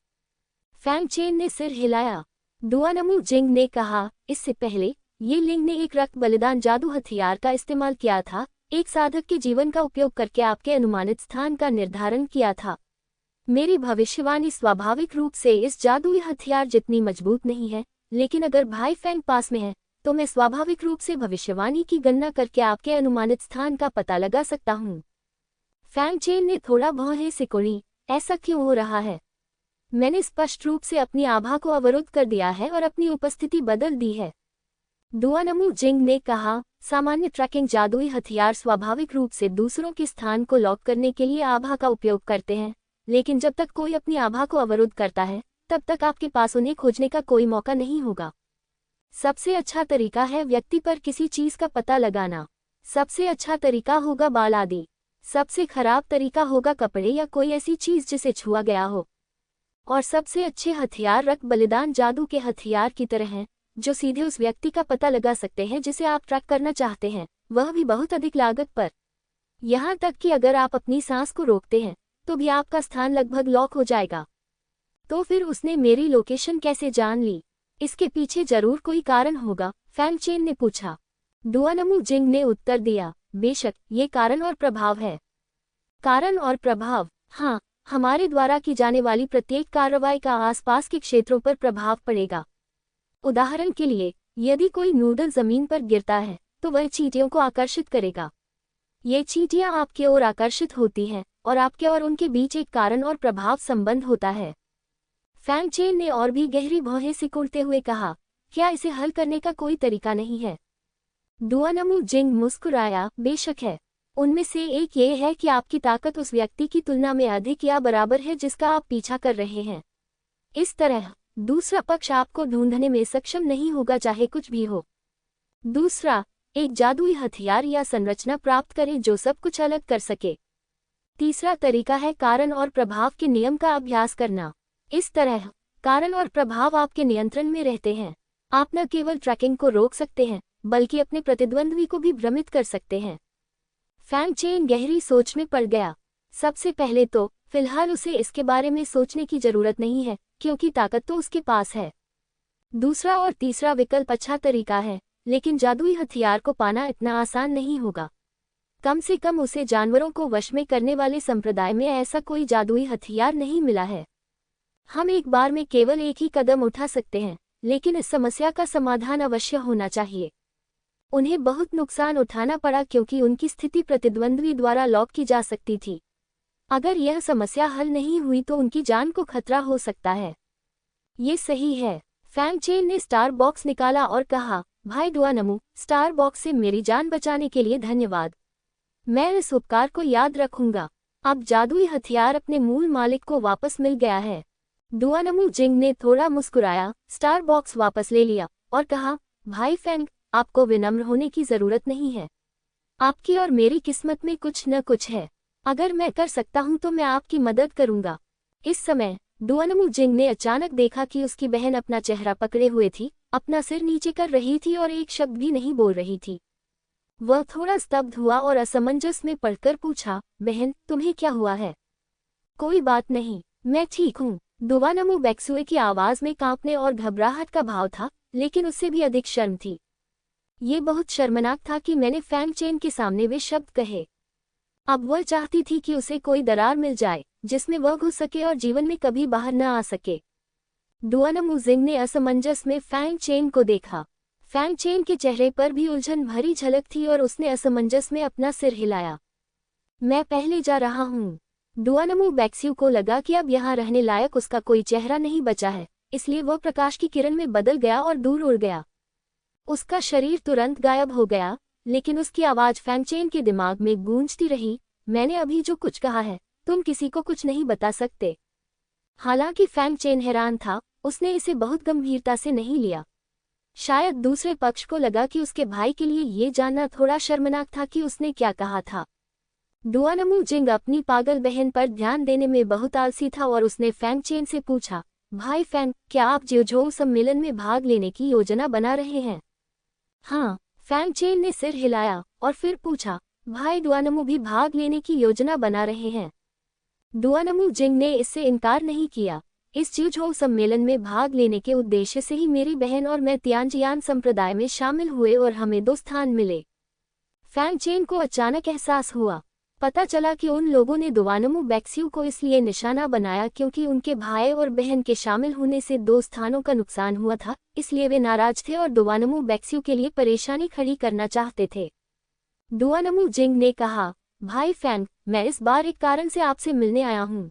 फैंग चेन ने सिर हिलाया। डुआनमू जिंग ने कहा, इससे पहले ये लिंग ने एक रक्त बलिदान जादू हथियार का इस्तेमाल किया था, एक साधक के जीवन का उपयोग करके आपके अनुमानित स्थान का निर्धारण किया था। मेरी भविष्यवाणी स्वाभाविक रूप से इस जादुई हथियार जितनी मजबूत नहीं है, लेकिन अगर भाई फैंग पास में है तो मैं स्वाभाविक रूप से भविष्यवाणी की गणना करके आपके अनुमानित स्थान का पता लगा सकता हूँ। फैंग चेन ने थोड़ा भौहें सिकोड़ी, ऐसा क्यों हो रहा है? मैंने स्पष्ट रूप से अपनी आभा को अवरुद्ध कर दिया है और अपनी उपस्थिति बदल दी है। डुआनमू जिंग ने कहा, सामान्य ट्रैकिंग जादुई हथियार स्वाभाविक रूप से दूसरों के स्थान को लॉक करने के लिए आभा का उपयोग करते हैं, लेकिन जब तक कोई अपनी आभा को अवरुद्ध करता है, तब तक आपके पास उन्हें खोजने का कोई मौका नहीं होगा। सबसे अच्छा तरीका है व्यक्ति पर किसी चीज का पता लगाना। सबसे अच्छा तरीका होगा बाल आदि। सबसे खराब तरीका होगा कपड़े या कोई ऐसी चीज जिसे छुआ गया हो। और सबसे अच्छे हथियार रक्त बलिदान जादू के हथियार की तरह हैं, जो सीधे उस व्यक्ति का पता लगा सकते हैं जिसे आप ट्रैक करना चाहते हैं, वह भी बहुत अधिक लागत पर। यहाँ तक कि अगर आप अपनी सांस को रोकते हैं तो भी आपका स्थान लगभग लॉक हो जाएगा। तो फिर उसने मेरी लोकेशन कैसे जान ली? इसके पीछे जरूर कोई कारण होगा, फैंग चेन ने पूछा। डुआनमू जिंग ने उत्तर दिया, बेशक, ये कारण और प्रभाव है। कारण और प्रभाव? हाँ, हमारे द्वारा की जाने वाली प्रत्येक कार्रवाई का आसपास के क्षेत्रों पर प्रभाव पड़ेगा। उदाहरण के लिए, यदि कोई नूडल जमीन पर गिरता है तो वह चींटियों को आकर्षित करेगा। ये चींटियां आपकी ओर आकर्षित होती हैं और आपके और उनके बीच एक कारण और प्रभाव संबंध होता है। फैंग चेन ने और भी गहरी भौहें सिकुड़ते हुए कहा, क्या इसे हल करने का कोई तरीका नहीं है? डुआनमू जिंग मुस्कुराया, बेशक है। उनमें से एक ये है कि आपकी ताकत उस व्यक्ति की तुलना में अधिक या बराबर है जिसका आप पीछा कर रहे हैं। इस तरह दूसरा पक्ष आपको ढूंढने में सक्षम नहीं होगा, चाहे कुछ भी हो। दूसरा, एक जादुई हथियार या संरचना प्राप्त करें जो सब कुछ अलग कर सके। तीसरा तरीका है कारण और प्रभाव के नियम का अभ्यास करना। इस तरह कारण और प्रभाव आपके नियंत्रण में रहते हैं। आप न केवल ट्रैकिंग को रोक सकते हैं, बल्कि अपने प्रतिद्वंद्वी को भी भ्रमित कर सकते हैं। फैंग चेन गहरी सोच में पड़ गया। सबसे पहले तो फिलहाल उसे इसके बारे में सोचने की जरूरत नहीं है, क्योंकि ताकत तो उसके पास है। दूसरा और तीसरा विकल्प अच्छा तरीका है, लेकिन जादुई हथियार को पाना इतना आसान नहीं होगा। कम से कम उसे जानवरों को वश में करने वाले संप्रदाय में ऐसा कोई जादुई हथियार नहीं मिला है। हम एक बार में केवल एक ही कदम उठा सकते हैं, लेकिन इस समस्या का समाधान अवश्य होना चाहिए। उन्हें बहुत नुकसान उठाना पड़ा क्योंकि उनकी स्थिति प्रतिद्वंद्वी द्वारा लॉक की जा सकती थी। अगर यह समस्या हल नहीं हुई तो उनकी जान को खतरा हो सकता है। ये सही है। फैंग चेन ने स्टार बॉक्स निकाला और कहा, भाई डुआनमू, स्टार बॉक्स से मेरी जान बचाने के लिए धन्यवाद। मैं इस उपकार को याद रखूंगा। अब जादुई हथियार अपने मूल मालिक को वापस मिल गया है। डुआनमू जिंग ने थोड़ा मुस्कुराया, स्टार बॉक्स वापस ले लिया और कहा, भाई फैंग, आपको विनम्र होने की जरूरत नहीं है। आपकी और मेरी किस्मत में कुछ न कुछ है। अगर मैं कर सकता हूं तो मैं आपकी मदद करूंगा। इस समय डुआनमू जिंग ने अचानक देखा कि उसकी बहन अपना चेहरा पकड़े हुए थी, अपना सिर नीचे कर रही थी और एक शब्द भी नहीं बोल रही थी। वह थोड़ा स्तब्ध हुआ और असमंजस में पड़कर पूछा, बहन, तुम्हें क्या हुआ है? कोई बात नहीं, मैं ठीक हूँ। डुआनमू बेक्सुए की आवाज में कांपने और घबराहट का भाव था, लेकिन उससे भी अधिक शर्म थी। ये बहुत शर्मनाक था कि मैंने फैंग चेन के सामने वे शब्द कहे। अब वह चाहती थी कि उसे कोई दरार मिल जाए जिसमें वह घुस सके और जीवन में कभी बाहर न आ सके। डुआनमू जिंग ने असमंजस में फैंग चेन को देखा। फैंग चेन के चेहरे पर भी उलझन भरी झलक थी और उसने असमंजस में अपना सिर हिलाया। मैं पहले जा रहा हूँ। डुआनमू बेक्स्यू को लगा कि अब यहाँ रहने लायक उसका कोई चेहरा नहीं बचा है, इसलिए वह प्रकाश की किरण में बदल गया और दूर उड़ गया। उसका शरीर तुरंत गायब हो गया, लेकिन उसकी आवाज फैंग चेन के दिमाग में गूंजती रही, मैंने अभी जो कुछ कहा है, तुम किसी को कुछ नहीं बता सकते। हालांकि फैंग चेन हैरान था, उसने इसे बहुत गंभीरता से नहीं लिया। शायद दूसरे पक्ष को लगा कि उसके भाई के लिए ये जानना थोड़ा शर्मनाक था कि उसने क्या कहा था। डुआनमू जिंग अपनी पागल बहन पर ध्यान देने में बहुत आलसी था और उसने फैंग चेन से पूछा, भाई फैंग, क्या आप जियोझोउ सम्मेलन में भाग लेने की योजना बना रहे हैं? हाँ, फैंग चेन ने सिर हिलाया और फिर पूछा, भाई डुआनमू भी भाग लेने की योजना बना रहे हैं? डुआनमू जिंग ने इससे इनकार नहीं किया। इस जियोझोउ सम्मेलन में भाग लेने के उद्देश्य से ही मेरी बहन और मैं तियानजियान संप्रदाय में शामिल हुए और हमें 2 स्थान मिले। फैंग चेन को अचानक एहसास हुआ। पता चला कि उन लोगों ने डुआनमू बेक्स्यू को इसलिए निशाना बनाया क्योंकि उनके भाई और बहन के शामिल होने से 2 स्थानों का नुकसान हुआ था, इसलिए वे नाराज थे और डुआनमू बेक्स्यू के लिए परेशानी खड़ी करना चाहते थे। डुआनमू जिंग ने कहा, भाई फैंग, मैं इस बार एक कारण से आपसे मिलने आया हूँ।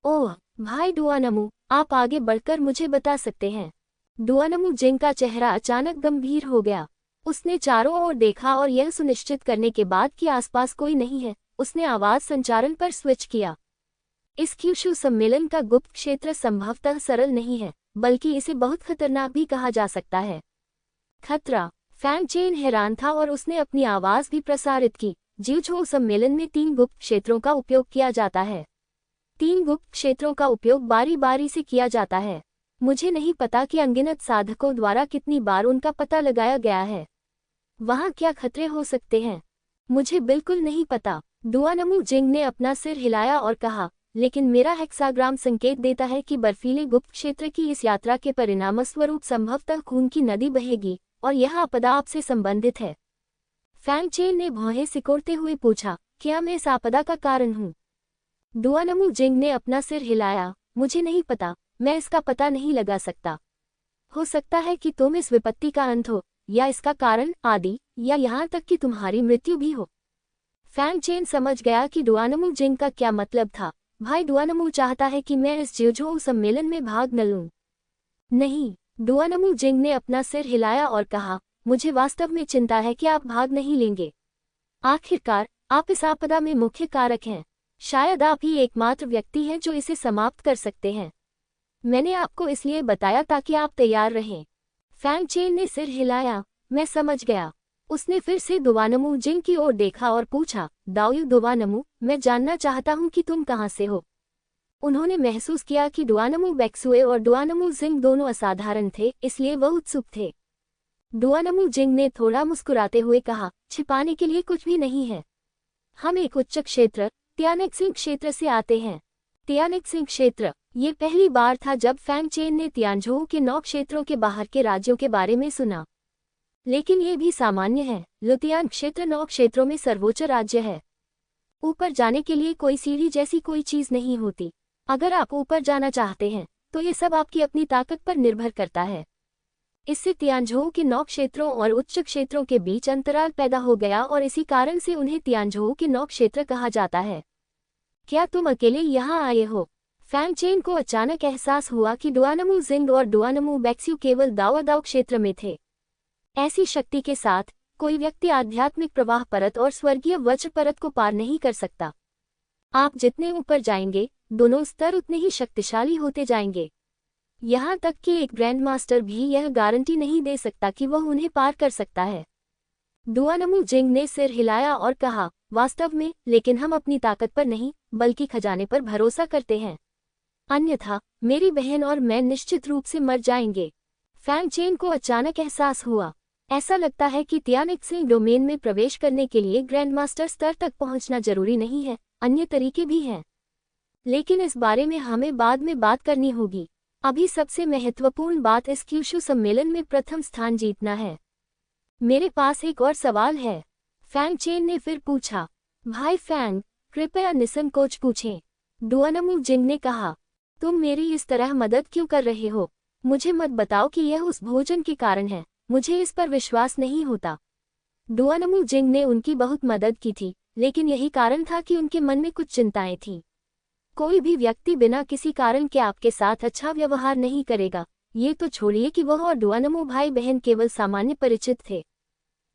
ओह, भाई डुआनमू, आप आगे बढ़कर मुझे बता सकते हैं। डुआनमू जिंग का चेहरा अचानक गंभीर हो गया। उसने चारों ओर देखा और यह सुनिश्चित करने के बाद कि आसपास कोई नहीं है, उसने आवाज संचारण पर स्विच किया। इस क्यूशू सम्मेलन का गुप्त क्षेत्र संभवतः सरल नहीं है, बल्कि इसे बहुत खतरनाक भी कहा जा सकता है। खतरा? फैंग चेन हैरान था और उसने अपनी आवाज भी प्रसारित की। जियोझोउ सम्मेलन में 3 गुप्त क्षेत्रों का उपयोग किया जाता है। 3 गुप्त क्षेत्रों का उपयोग बारी बारी से किया जाता है। मुझे नहीं पता कि अनगिनत साधकों द्वारा कितनी बार उनका पता लगाया गया है। वहाँ क्या खतरे हो सकते हैं? मुझे बिल्कुल नहीं पता। डुआनमू जिंग ने अपना सिर हिलाया और कहा, लेकिन मेरा हेक्साग्राम संकेत देता है कि बर्फीले गुप्त क्षेत्र की इस यात्रा के परिणामस्वरूप संभवतः खून की नदी बहेगी और यह आपदा आपसे संबंधित है। फैंग चेन ने भौहें सिकोड़ते हुए पूछा, क्या मैं इस आपदा का कारण हूँ? डुआनमू जिंग ने अपना सिर हिलाया, मुझे नहीं पता, मैं इसका पता नहीं लगा सकता। हो सकता है कि तुम इस विपत्ति का अंत हो, या इसका कारण, आदि, या यहाँ तक कि तुम्हारी मृत्यु भी हो। फैंग चेन समझ गया कि डुआनमू जिंग का क्या मतलब था। भाई डुआनमू चाहता है कि मैं इस जिउजोऊ सम्मेलन में भाग न लूं। नहीं, डुआनमू जिंग ने अपना सिर हिलाया और कहा, मुझे वास्तव में चिंता है कि आप भाग नहीं लेंगे। आखिरकार, आप इस आपदा में मुख्य कारक हैं। शायद आप ही एकमात्र व्यक्ति हैं जो इसे समाप्त कर सकते हैं। मैंने आपको इसलिए बताया ताकि आप तैयार रहें। फैंग चेन ने सिर हिलाया, मैं समझ गया। उसने फिर से डुआनमू जिंग की ओर देखा और पूछा, दाओयू डुआनमू, मैं जानना चाहता हूं कि तुम कहां से हो। उन्होंने महसूस किया कि डुआनमू बैक्सुए और डुआनमू जिंग दोनों असाधारण थे, इसलिए वह उत्सुक थे। डुआनमू जिंग ने थोड़ा मुस्कुराते हुए कहा, छिपाने के लिए कुछ भी नहीं है। हम एक उच्च क्षेत्र, तियानेक्सिंग क्षेत्र से आते हैं। तियानेक्सिंग क्षेत्र, ये पहली बार था जब फैंग चेन ने तियानझोऊ के 9 क्षेत्रों के बाहर के राज्यों के बारे में सुना। लेकिन ये भी सामान्य है, लुतियान क्षेत्र 9 क्षेत्रों में सर्वोच्च राज्य है। ऊपर जाने के लिए कोई सीढ़ी जैसी कोई चीज नहीं होती। अगर आप ऊपर जाना चाहते हैं, तो ये सब आपकी अपनी ताकत पर निर्भर करता है। इससे तियानझोऊ के 9 क्षेत्रों और उच्च क्षेत्रों के बीच अंतराल पैदा हो गया और इसी कारण से उन्हें तियानझोऊ के 9 क्षेत्र कहा जाता है। क्या तुम अकेले यहाँ आए हो? फैंग चेन को अचानक एहसास हुआ कि डुआनमू जिंग और डुआनमू बैक्स्यू केवल दाओदाओ क्षेत्र में थे। ऐसी शक्ति के साथ, कोई व्यक्ति आध्यात्मिक प्रवाह परत और स्वर्गीय वज्र परत को पार नहीं कर सकता। आप जितने ऊपर जाएंगे, दोनों स्तर उतने ही शक्तिशाली होते जाएंगे। यहाँ तक कि एक ग्रैंड मास्टर भी यह गारंटी नहीं दे सकता कि वह उन्हें पार कर सकता है। डुआनमू जिंग ने सिर हिलाया और कहा, वास्तव में, लेकिन हम अपनी ताकत पर नहीं, बल्कि खजाने पर भरोसा करते हैं। अन्यथा, मेरी बहन और मैं निश्चित रूप से मर जाएंगे। फैंग चेन को अचानक एहसास हुआ, ऐसा लगता है कि तियानेक्सिंग डोमेन में प्रवेश करने के लिए ग्रैंड मास्टर स्तर तक पहुंचना जरूरी नहीं है, अन्य तरीके भी हैं। लेकिन इस बारे में हमें बाद में बात करनी होगी। अभी सबसे महत्वपूर्ण बात इस क्यूशू सम्मेलन में प्रथम स्थान जीतना है। मेरे पास एक और सवाल है, फैंग चेन ने फिर पूछा। भाई फैंग, कृपया निसंकोच पूछें, डुआनमू जिंग ने कहा। तुम मेरी इस तरह मदद क्यों कर रहे हो? मुझे मत बताओ कि यह उस भोजन के कारण है, मुझे इस पर विश्वास नहीं होता। डुआनमू जिंग ने उनकी बहुत मदद की थी, लेकिन यही कारण था कि उनके मन में कुछ चिंताएं थीं। कोई भी व्यक्ति बिना किसी कारण के आपके साथ अच्छा व्यवहार नहीं करेगा, ये तो छोड़िए कि वह और डुआनमू भाई बहन केवल सामान्य परिचित थे।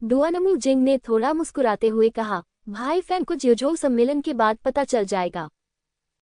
डुआनमू जिंग ने थोड़ा मुस्कुराते हुए कहा, भाई फैंग को जिउजोऊ सम्मेलन के बाद पता चल जाएगा।